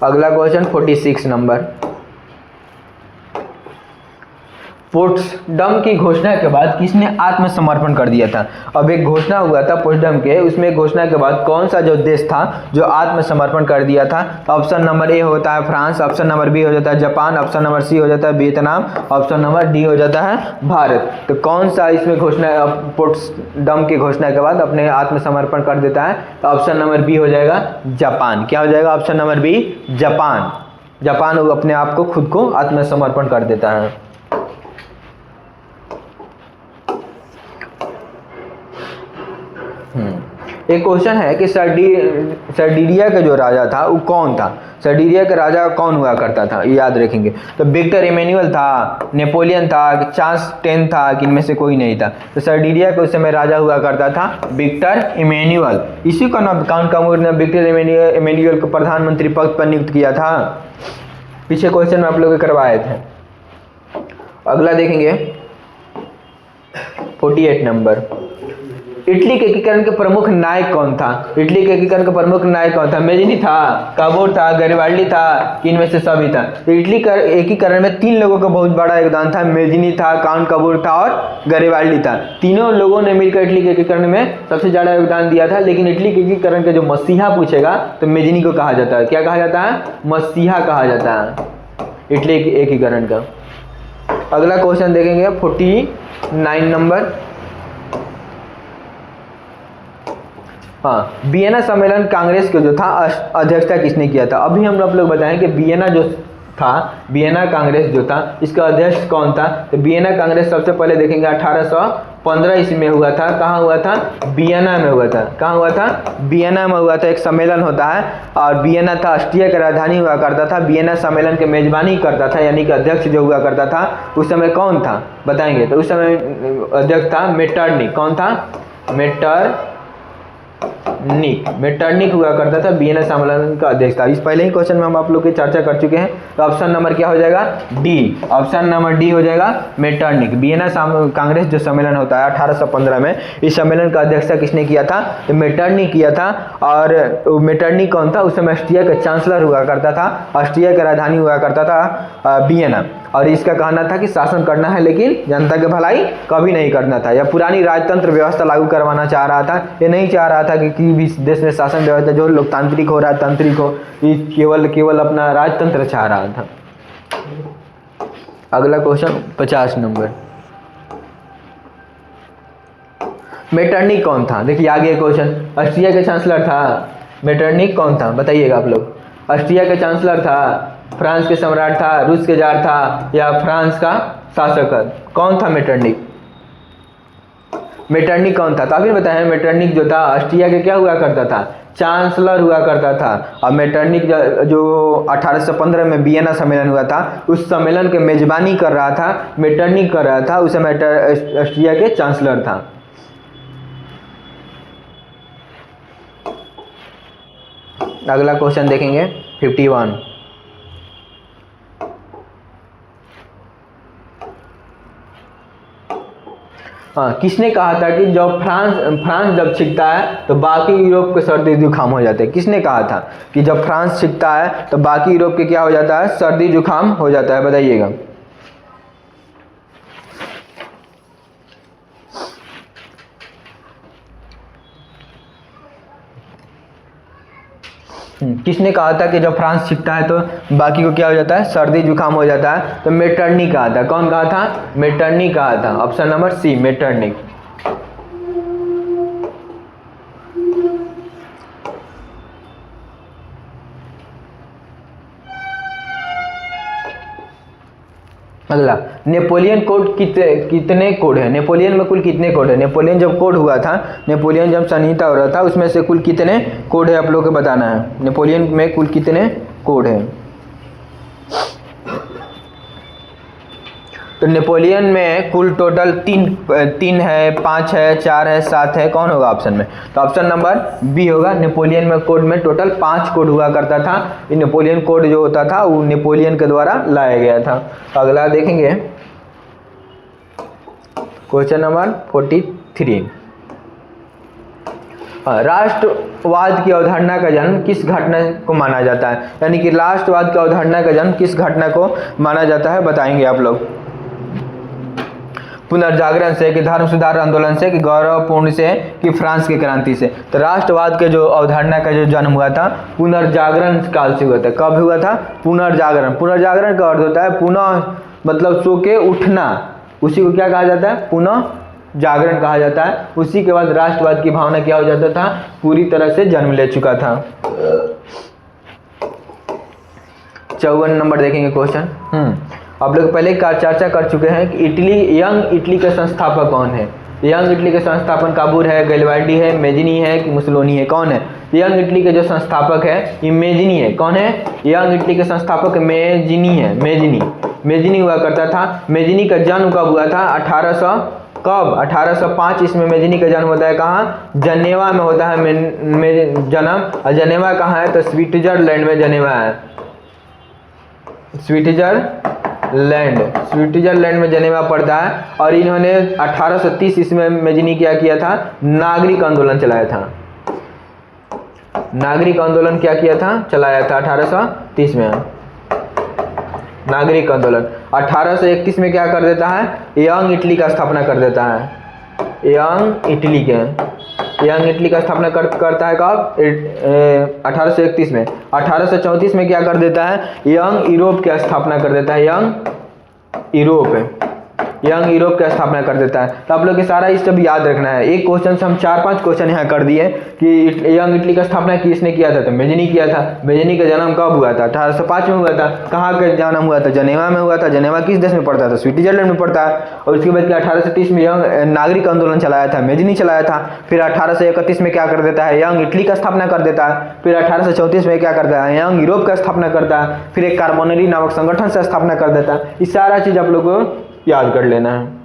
अगला क्वेश्चन 46 नंबर। पोट्सडम की घोषणा के बाद किसने आत्मसमर्पण कर दिया था? अब एक घोषणा हुआ था पोट्सडम के, उसमें घोषणा के बाद कौन सा जो देश था जो आत्मसमर्पण कर दिया था? ऑप्शन नंबर ए होता है फ्रांस, ऑप्शन नंबर बी हो जाता है जापान, ऑप्शन नंबर सी हो जाता है वियतनाम, ऑप्शन नंबर डी हो जाता है भारत। तो कौन सा इसमें घोषणा पोट्सडम की घोषणा के बाद अपने आत्मसमर्पण कर देता है? तो ऑप्शन नंबर बी हो जाएगा जापान। क्या हो जाएगा? Option number B Japan. Japan अपने आप को खुद को आत्मसमर्पण कर देता है। एक क्वेश्चन है कि सर्डिनिया का जो राजा था वो कौन था? सर्डिनिया का राजा कौन हुआ करता था? ये याद रखेंगे। तो विक्टर इमैनुअल था, नेपोलियन था, चार्ल्स 10 था, कि इनमें से कोई नहीं था? तो सर्डिनिया के उस समय राजा हुआ करता था विक्टर इमैनुअल। इसी का नाम काउंट कामूर ने विक्टर इमैनुअल को प्रधानमंत्री पद पर नियुक्त किया था। पीछे क्वेश्चन में आप लोग करवाए थे। अगला देखेंगे 48 नंबर। इटली के एकीकरण के प्रमुख नायक कौन था? इटली के एकीकरण का प्रमुख नायक कौन था? मेजिनी था, काबोर था, गैरिबाल्डी था, कि इनमें से सभी था? तो इटली का एकीकरण में 3 लोगों का बहुत बड़ा योगदान था। मेजिनी था, काउंट काबोर था और गैरिबाल्डी था। तीनों लोगों ने मिलकर इटली के एकीकरण में सबसे ज़्यादा योगदान दिया था। लेकिन इटली के एकीकरण का जो मसीहा पूछेगा तो मेजिनी को कहा जाता है। क्या कहा जाता है? मसीहा कहा जाता है इटली के एकीकरण का। अगला क्वेश्चन देखेंगे 49 नंबर। हाँ, वियना सम्मेलन कांग्रेस के जो था अध्यक्षता किसने किया था? अभी हम लोग बताएं कि वियना जो था, वियना कांग्रेस जो था, इसका अध्यक्ष कौन था? तो वियना कांग्रेस सबसे पहले देखेंगे 1815 ईस्वी में हुआ था। कहाँ हुआ था? वियना में हुआ था। कहाँ हुआ था? वियना में हुआ था। एक सम्मेलन होता है और वियना था ऑस्ट्रिया की राजधानी हुआ करता था। वियना सम्मेलन के मेजबानी करता था, यानी कि अध्यक्ष जो हुआ करता था उस समय कौन था? बताएंगे। तो उस समय अध्यक्ष था मेटरनिक। कौन था? मेटरनिक हुआ करता था, वियना सम्मेलन का अध्यक्ष था। इस पहले ही क्वेश्चन में हम आप लोग की चर्चा कर चुके हैं। तो ऑप्शन नंबर क्या हो जाएगा? डी। ऑप्शन नंबर डी हो जाएगा मेटरनिक। वियना कांग्रेस जो सम्मेलन होता है 1815 में, इस सम्मेलन का अध्यक्षता किसने किया था? तो मेटरनिक किया था। और मेटरनिक कौन था? उस समय ऑस्ट्रिया का चांसलर हुआ करता था। ऑस्ट्रिया की राजधानी हुआ करता था वियना। और इसका कहना था कि शासन करना है लेकिन जनता की भलाई कभी नहीं करना था। या पुरानी राजतंत्र व्यवस्था लागू करवाना चाह रहा था। ये नहीं चाह रहा था कि भी देश में शासन व्यवस्था जो लोकतांत्रिक हो रहा है तांत्रिक हो, केवल अपना राजतंत्र चाह रहा था। अगला क्वेश्चन 50 नंबर। मेटरनिक कौन था? देखिए आगे क्वेश्चन, ऑस्ट्रिया के चांसलर था, मेटरनिक कौन था बताइएगा आप लोग। ऑस्ट्रिया के चांसलर था, फ्रांस के सम्राट था, रूस के जार था, या फ्रांस का शासक? कौन था मेटरनिक? मेटरनिक कौन था? तो अभी बताएं, मेटरनिक जो था ऑस्ट्रिया के क्या हुआ करता था? चांसलर हुआ करता था। और मेटरनिक जो 1815 में वियना सम्मेलन हुआ था, उस सम्मेलन के मेजबानी कर रहा था, मेटरनिक कर रहा था, उस समय ऑस्ट्रिया के चांसलर था। अगला क्वेश्चन देखेंगे 51। हाँ, किसने कहा था कि जब फ्रांस जब छिपता है तो बाकी यूरोप के सर्दी जुकाम हो जाते हैं? किसने कहा था कि जब फ्रांस छिपता है तो बाकी यूरोप के क्या हो जाता है? सर्दी जुकाम हो जाता है, बताइएगा। किसने कहा था कि जब फ्रांस छिपता है तो बाकी को क्या हो जाता है? सर्दी जुकाम हो जाता है? तो मेटरनिक कहा था। कौन कहा था? मेटरनिक कहा था। Option number C, Metternich. अगला, नेपोलियन कोड कितने कोड है? नेपोलियन में कुल कितने कोड है? नेपोलियन जब कोड हुआ था, नेपोलियन जब संहिता हो रहा था, उसमें से कुल कितने कोड है आप लोगों को बताना है। नेपोलियन में कुल कितने कोड है? तो नेपोलियन में कुल टोटल तीन है, 5 है, 4 है, 7 है। कौन होगा ऑप्शन में? तो ऑप्शन नंबर बी होगा। नेपोलियन में कोड में टोटल 5 कोड हुआ करता था। ये नेपोलियन कोड जो होता था वो नेपोलियन के द्वारा लाया गया था। अगला देखेंगे क्वेश्चन नंबर 43। राष्ट्रवाद की अवधारणा का जन्म किस घटना को माना जाता है? यानी कि राष्ट्रवाद की अवधारणा का जन्म किस घटना को माना जाता है, बताएंगे आप लोग। पुनर्जागरण से, कि धर्म सुधार आंदोलन से, कि गौरवपूर्ण से, कि फ्रांस की क्रांति से? तो राष्ट्रवाद के जो अवधारणा का जो जन्म हुआ था पुनर्जागरण काल से हुआ था। कब हुआ था? पुनर्जागरण। पुनर्जागरण का अर्थ होता है पुनः, मतलब सो के उठना, उसी को क्या कहा जाता है? पुनः जागरण कहा जाता है। उसी के बाद राष्ट्रवाद की भावना क्या हो जाता था? पूरी तरह से जन्म ले चुका था। 54 नंबर देखेंगे क्वेश्चन। आप लोग पहले चर्चा कर चुके हैं कि यंग इटली के संस्थापक कौन है? यंग इटली के संस्थापक काबूर है, गैरिबाल्डी है, मेजनी है, कि मुसोलिनी है? कौन है? यंग इटली के जो संस्थापक है ये मेजनी है। कौन है? यंग इटली के संस्थापक मेजनी है। मेजनी हुआ करता था। मेजनी का जन्म कब हुआ था? 1805 ईस्वी में मेजनी का जन्म होता है। कहाँ? जनेवा में होता है जन्म। और जनेवा कहाँ है? तो स्विट्जरलैंड में जनेवा है। स्विट्जरलैंड में जनेवा पड़ता है। और इन्होंने 1830 ईस्वी में मेजनी क्या किया था? नागरिक आंदोलन चलाया था। नागरिक आंदोलन क्या किया था? चलाया था 1830 में नागरिक आंदोलन। 1831 में क्या कर देता है? यंग इटली का स्थापना कर देता है। यंग इटली का स्थापना करता है कब? 1831 में। 1834 में क्या कर देता है? यंग यूरोप की स्थापना कर देता है। यंग यूरोप की स्थापना कर देता है। तो आप लोग के सारा इस सब याद रखना है। एक क्वेश्चन से हम 4-5 क्वेश्चन यहाँ कर दिए कि यंग इटली का स्थापना किसने किया था? तो मेजनी किया था। मेजनी का जन्म कब हुआ था? 1805 में हुआ था। कहाँ का जन्म हुआ था? जनेवा में हुआ था। जनेवा किस देश में पड़ता था? स्विट्जरलैंड में पड़ता है। और उसके बाद 1830 में यंग नागरिक आंदोलन चलाया था, मेजनी चलाया था। फिर 1831 में क्या कर देता है? यंग इटली का स्थापना कर देता है। फिर 1834 में क्या करता है? यंग यूरोप का स्थापना करता है। फिर एक कार्बोनरी नामक संगठन से स्थापना कर देता है। ये सारा चीज आप लोग को याद कर लेना है।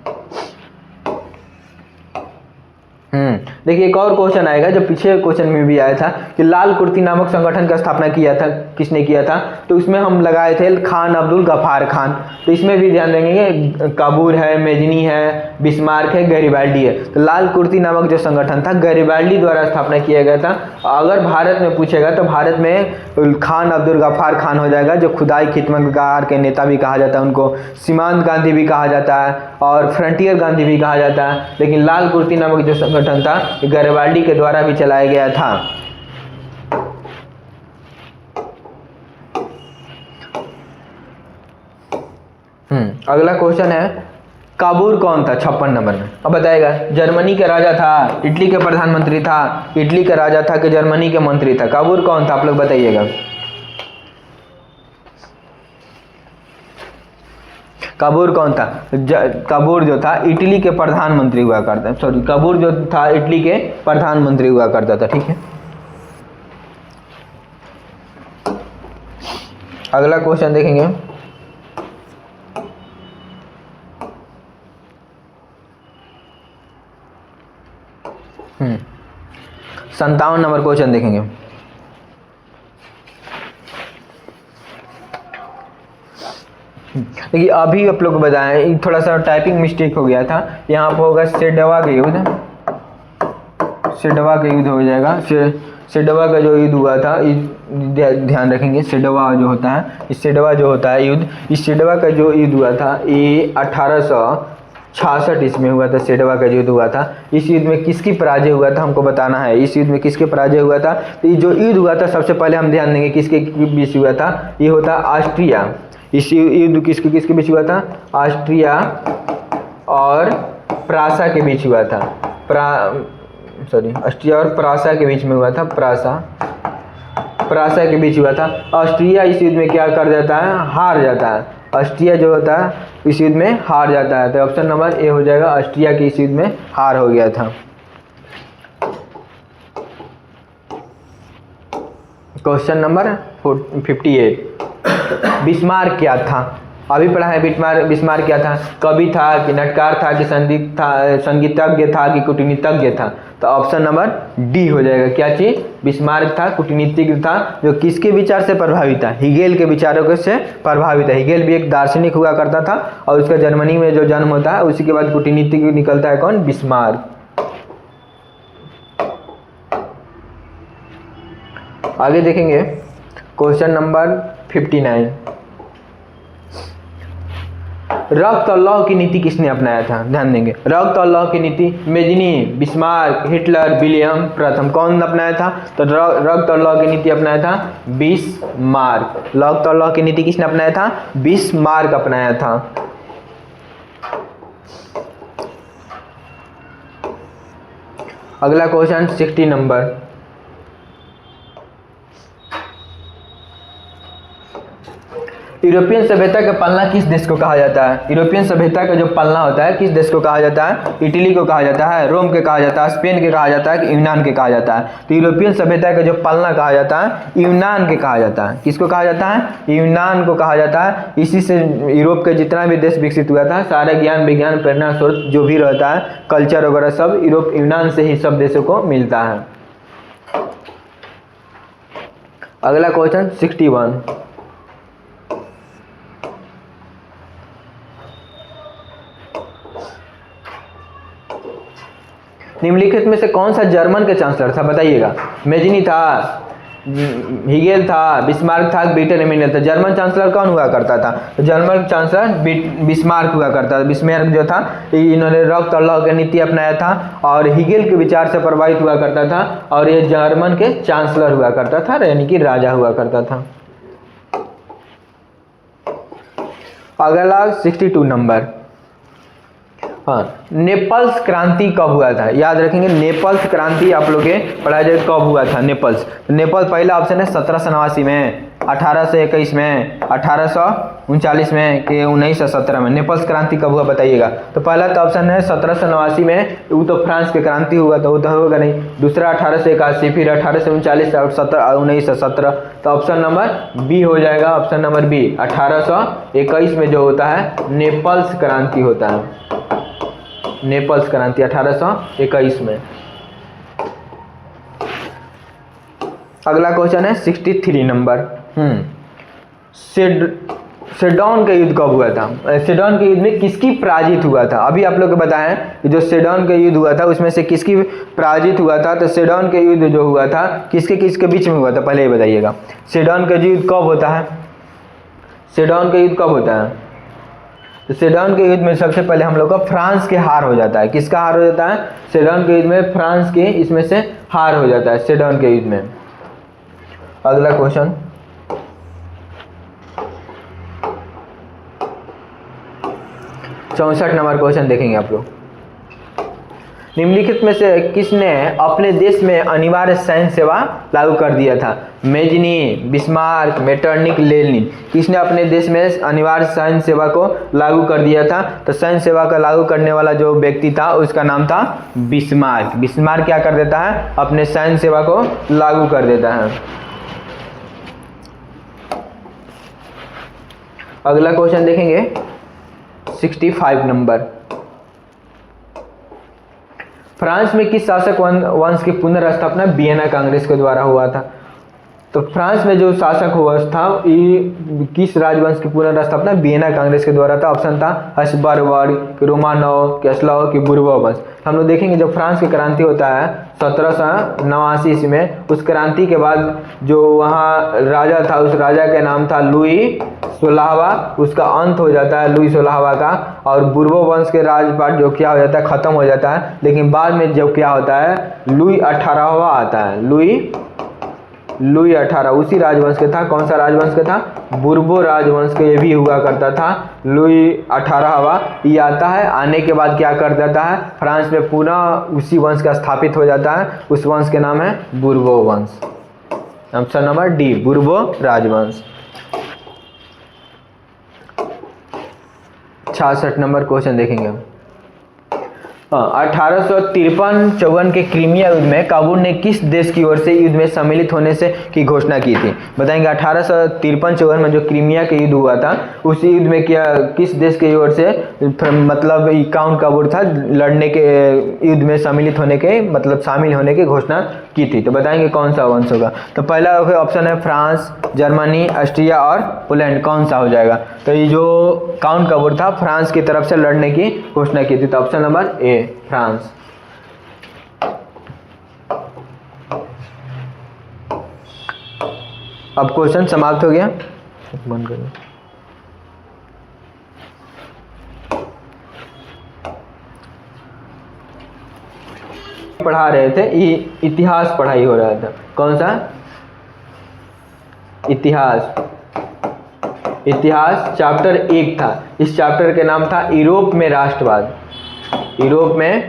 देखिए एक और क्वेश्चन आएगा जो पीछे क्वेश्चन में भी आया था कि लाल कुर्ती नामक संगठन का स्थापना किया था, किसने किया था? तो इसमें हम लगाए थे खान अब्दुल गफ्फार खान। तो इसमें भी ध्यान देंगे काबूर है, मेजनी है, बिस्मार्क है, गैरिबाल्डी है। तो लाल कुर्ती नामक जो संगठन था गैरिबाल्डी द्वारा स्थापना किया गया था। अगर भारत में पूछेगा तो भारत में खान अब्दुल गफ्फार खान हो जाएगा, जो खुदाई खिदमतगार के नेता भी कहा जाता है उनको। सीमांत गांधी भी कहा जाता है और फ्रंटियर गांधी भी कहा जाता है। लेकिन लाल कुर्ती नामक जो संगठन था गैरिबाल्डी के द्वारा भी चलाया गया था। अगला क्वेश्चन है काबूर कौन था 56 नंबर में? अब बताएगा। जर्मनी का राजा था, इटली के प्रधानमंत्री था, इटली का राजा था कि जर्मनी के मंत्री था? काबूर कौन था आप लोग बताइएगा। काबूर कौन था? काबूर जो था इटली के प्रधानमंत्री हुआ करता, सॉरी काबूर जो था इटली के प्रधानमंत्री हुआ करता था। ठीक है, अगला क्वेश्चन देखेंगे। हम्म 57 नंबर क्वेश्चन देखेंगे। देखिए अभी आप लोग को बताएं, थोड़ा सा टाइपिंग मिस्टेक हो गया था। यहाँ पर होगा सेडवा का युद्ध, सेडवा का युद्ध हो जाएगा। सेडवा का जो युद्ध हुआ था, ध्यान रखेंगे सेडवा जो होता है, इस सेडवा जो होता है युद्ध, इस सेडवा का जो युद्ध हुआ था ये 1866 ईस्वी में हुआ था। सेडवा का युद्ध हुआ था। इस युद्ध में किसकी पराजय हुआ था हमको बताना है। इस युद्ध में किसके पराजय हुआ था? तो ये जो युद्ध हुआ था सबसे पहले हम ध्यान देंगे किसके बीच हुआ था। ये होता ऑस्ट्रिया। इस युद्ध किसके बीच हुआ था? ऑस्ट्रिया और प्रासा के बीच हुआ था। ऑस्ट्रिया और प्रासा के बीच में हुआ था। प्रासा के बीच हुआ था। ऑस्ट्रिया इस युद्ध में क्या कर जाता है? हार जाता है। ऑस्ट्रिया जो होता है इस युद्ध में हार जाता है। तो ऑप्शन नंबर ए हो जाएगा, ऑस्ट्रिया की इस युद्ध में हार हो गया था। क्वेश्चन नंबर 58, बिस्मार्क क्या था? अभी पढ़ा है बिस्मार्क क्या था? कवि था कि नाटककार था कि संगीतज्ञ था कि कूटनीतिज्ञ था? तो ऑप्शन नंबर डी हो जाएगा। क्या चीज? बिस्मार्क था, कूटनीतिज्ञ था, जो किसके विचार से प्रभावित था? हिगेल के विचारों से प्रभावित है। हिगेल भी एक दार्शनिक हुआ करता था और उसका जर्मनी में जो जन्म होता है उसी के बाद कूटनीतिज्ञ निकलता है कौन? बिस्मार्क। आगे देखेंगे क्वेश्चन नंबर 59, रक्त और लौह की नीति किसने अपनाया था? ध्यान देंगे। रक्त और लौह की नीति मेजिनी, बिस्मार्क, हिटलर, विलियम प्रथम, कौन अपनाया था? तो रक्त और लौह की नीति अपनाया था बिस्मार्क। रक्त और लौह की नीति किसने अपनाया था? बिस्मार्क अपनाया था। अगला क्वेश्चन 60 नंबर, यूरोपियन सभ्यता का पलना किस देश को कहा जाता है? यूरोपियन सभ्यता का जो पलना होता है किस देश को कहा जाता है? इटली को कहा जाता है, रोम के कहा जाता है, स्पेन के कहा जाता है कि यूनान के कहा जाता है? तो यूरोपियन सभ्यता का जो पलना कहा जाता है यूनान के कहा जाता है। किसको कहा जाता है? यूनान को कहा जाता है। इसी से यूरोप के जितना भी देश विकसित हुआ था, सारा ज्ञान विज्ञान प्रेरणा स्रोत जो भी रहता है, कल्चर वगैरह सब यूनान से ही सब देशों को मिलता है। अगला क्वेश्चन 61, निम्नलिखित में से कौन सा जर्मन के चांसलर था? बताइएगा। मेजिनी था, हिगेल था, बिस्मार्क था, बीटर एमिनियल था? जर्मन चांसलर कौन हुआ करता था? तो जर्मन चांसलर बिस्मार्क हुआ करता था। बिस्मार्क जो था इन्होंने रक्त और लौह की नीति अपनाया था और हिगेल के विचार से प्रभावित हुआ करता था और ये जर्मन के चांसलर हुआ करता था, यानी कि राजा हुआ करता था। अगला 62 नंबर, हाँ, नेपल्स क्रांति कब हुआ था? याद रखेंगे नेपल्स क्रांति आप लोग के पढ़ाया जाए कब हुआ था। नेपल्स पहला ऑप्शन है 1789 में, 1821 में, 1839 में कि 1917 में। नेपल्स क्रांति कब हुआ बताइएगा। तो पहला तो ऑप्शन है 1789 में, वो तो फ्रांस की क्रांति हुआ था, वो तो होगा नहीं। दूसरा 1881, फिर 1839 और 1917। तो ऑप्शन नंबर बी हो जाएगा। ऑप्शन नंबर बी 1821 में जो होता है नेपल्स क्रांति होता है। नेपल्स क्रांति 1821 में। अगला क्वेश्चन है 63 नंबर, सेडोन का युद्ध कब हुआ था? सेडोन के युद्ध में किसकी पराजित हुआ था? अभी आप लोग को बताएं कि जो सेडोन का युद्ध हुआ था उसमें से किसकी पराजित हुआ था? तो सेडोन के युद्ध जो हुआ था किसके बीच में हुआ था? पहले ये बताइएगा। सेडोन का युद्ध कब होता है? सेडोन का युद्ध कब होता है? तो सेडोन के युद्ध में सबसे पहले हम लोग का फ्रांस के हार हो जाता है। किसका हार हो जाता है? सेडोन के युद्ध में फ्रांस के इसमें से हार हो जाता है सेडोन के युद्ध में। अगला क्वेश्चन, 64 नंबर क्वेश्चन देखेंगे आप लोग। निम्नलिखित में से किसने अपने देश में अनिवार्य सैन्य सेवा लागू कर दिया था? Mazzini, Bismarck, Metternich, Lenin. किसने अपने देश में अनिवार्य सैन्य सेवा को लागू कर दिया था? तो सैन्य सेवा का लागू करने वाला जो व्यक्ति था उसका नाम था बिस्मार्क। बिस्मार्क क्या कर देता है? अपने सैन्य सेवा को लागू कर देता है। अगला क्वेश्चन देखेंगे 65 नंबर। फ्रांस में किस शासक वंश की पुनर्स्थापना वियना कांग्रेस के द्वारा हुआ था? तो फ्रांस में जो शासक वंश था ये किस राजवंश की पुनर्स्थापना वियना कांग्रेस के द्वारा था? ऑप्शन था हब्सबर्ग, रोमानोव, कैस्लाव की बुर्बो वंश। हम लोग देखेंगे जब फ्रांस की क्रांति होता है 1789 ईस्वी में, उस क्रांति के बाद जो वहाँ राजा था उस राजा के नाम था लुई 16वां, उसका अंत हो जाता है लुई 16वां का, और बुर्बो वंश के राजपाट जो क्या हो जाता है खत्म हो जाता है। लेकिन बाद में जब क्या होता है लुई 18वां आता है, लुई 18 उसी राजवंश के था। कौन सा राजवंश के था? बुर्बो राजवंश के। ये भी हुआ करता था लुई 18वां ये आता है। आने के बाद क्या कर देता है फ्रांस में पुनः उसी वंश का स्थापित हो जाता है। उस वंश के नाम है बुर्बो वंश। ऑप्शन नंबर डी बुर्बो राजवंश। 66 नंबर क्वेश्चन देखेंगे हम। 1853-54 के क्रीमिया युद्ध में काबुल ने किस देश की ओर से युद्ध में सम्मिलित होने से की घोषणा की थी? बताएंगे 1853-54 में जो क्रीमिया के युद्ध हुआ था उस युद्ध में क्या किस देश की ओर से मतलब कौन काबुल था लड़ने के युद्ध में सम्मिलित होने के मतलब शामिल होने की घोषणा की थी? तो बताएंगे कौन सा वंश होगा? तो पहला ऑप्शन है फ्रांस, जर्मनी, ऑस्ट्रिया और पोलैंड। कौन सा हो जाएगा? तो ये जो काउंट काबुल था फ्रांस की तरफ से लड़ने की घोषणा की थी। तो ऑप्शन नंबर ए फ्रांस। अब क्वेश्चन समाप्त हो गया। बंद करो। पढ़ा रहे थे ये इतिहास पढ़ाई हो रहा था। कौन सा? इतिहास चैप्टर 1 था। इस चैप्टर के नाम था यूरोप में राष्ट्रवाद। यूरोप में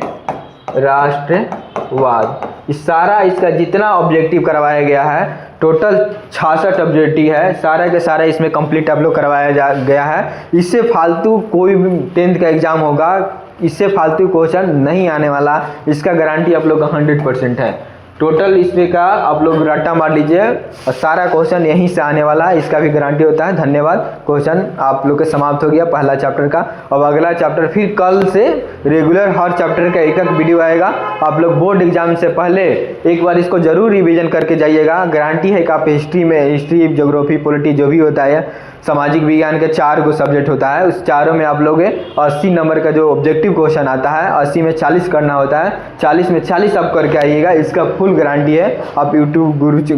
राष्ट्रवाद। इस सारा इसका जितना ऑब्जेक्टिव करवाया गया है टोटल 66 ऑब्जेक्टिव है, सारा के सारा इसमें कंप्लीट आप लोग करवाया गया है। इससे फालतू कोई भी 10th का एग्जाम होगा इससे फालतू क्वेश्चन नहीं आने वाला, इसका गारंटी आप लोग का 100% है। टोटल इसमें का आप लोग रट्टा मार लीजिए और सारा क्वेश्चन यहीं से आने वाला है, इसका भी गारंटी होता है। धन्यवाद। क्वेश्चन आप लोग के समाप्त हो गया पहला चैप्टर का। अब अगला चैप्टर फिर कल से रेगुलर हर चैप्टर का एक वीडियो आएगा। आप लोग बोर्ड एग्जाम से पहले एक बार इसको जरूर रिवीजन करके जाइएगा। गारंटी है कि आप हिस्ट्री, ज्योग्राफी, पॉलिटी जो भी होता है सामाजिक विज्ञान के 4 गो सब्जेक्ट होता है, उस चारों में आप लोग 80 नंबर का जो ऑब्जेक्टिव क्वेश्चन आता है 80 में 40 करना होता है, 40 में 40 आप करके आइएगा। इसका फुल गारंटी है। आप यूट्यूब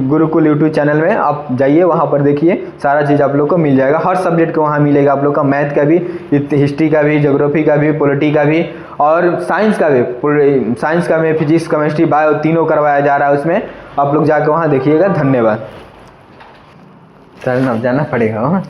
गुरुकुल यूट्यूब चैनल में आप जाइए, वहाँ पर देखिए सारा चीज़ आप लोग को मिल जाएगा। हर सब्जेक्ट को वहाँ मिलेगा आप लोग का, मैथ का भी, हिस्ट्री का भी, ज्योग्राफी का भी, पॉलिटी का भी और साइंस का भी। साइंस का में फिजिक्स, केमिस्ट्री, बायो तीनों करवाया जा रहा है उसमें। आप लोग जाकर वहाँ देखिएगा। धन्यवाद। चलना जाना पड़ेगा।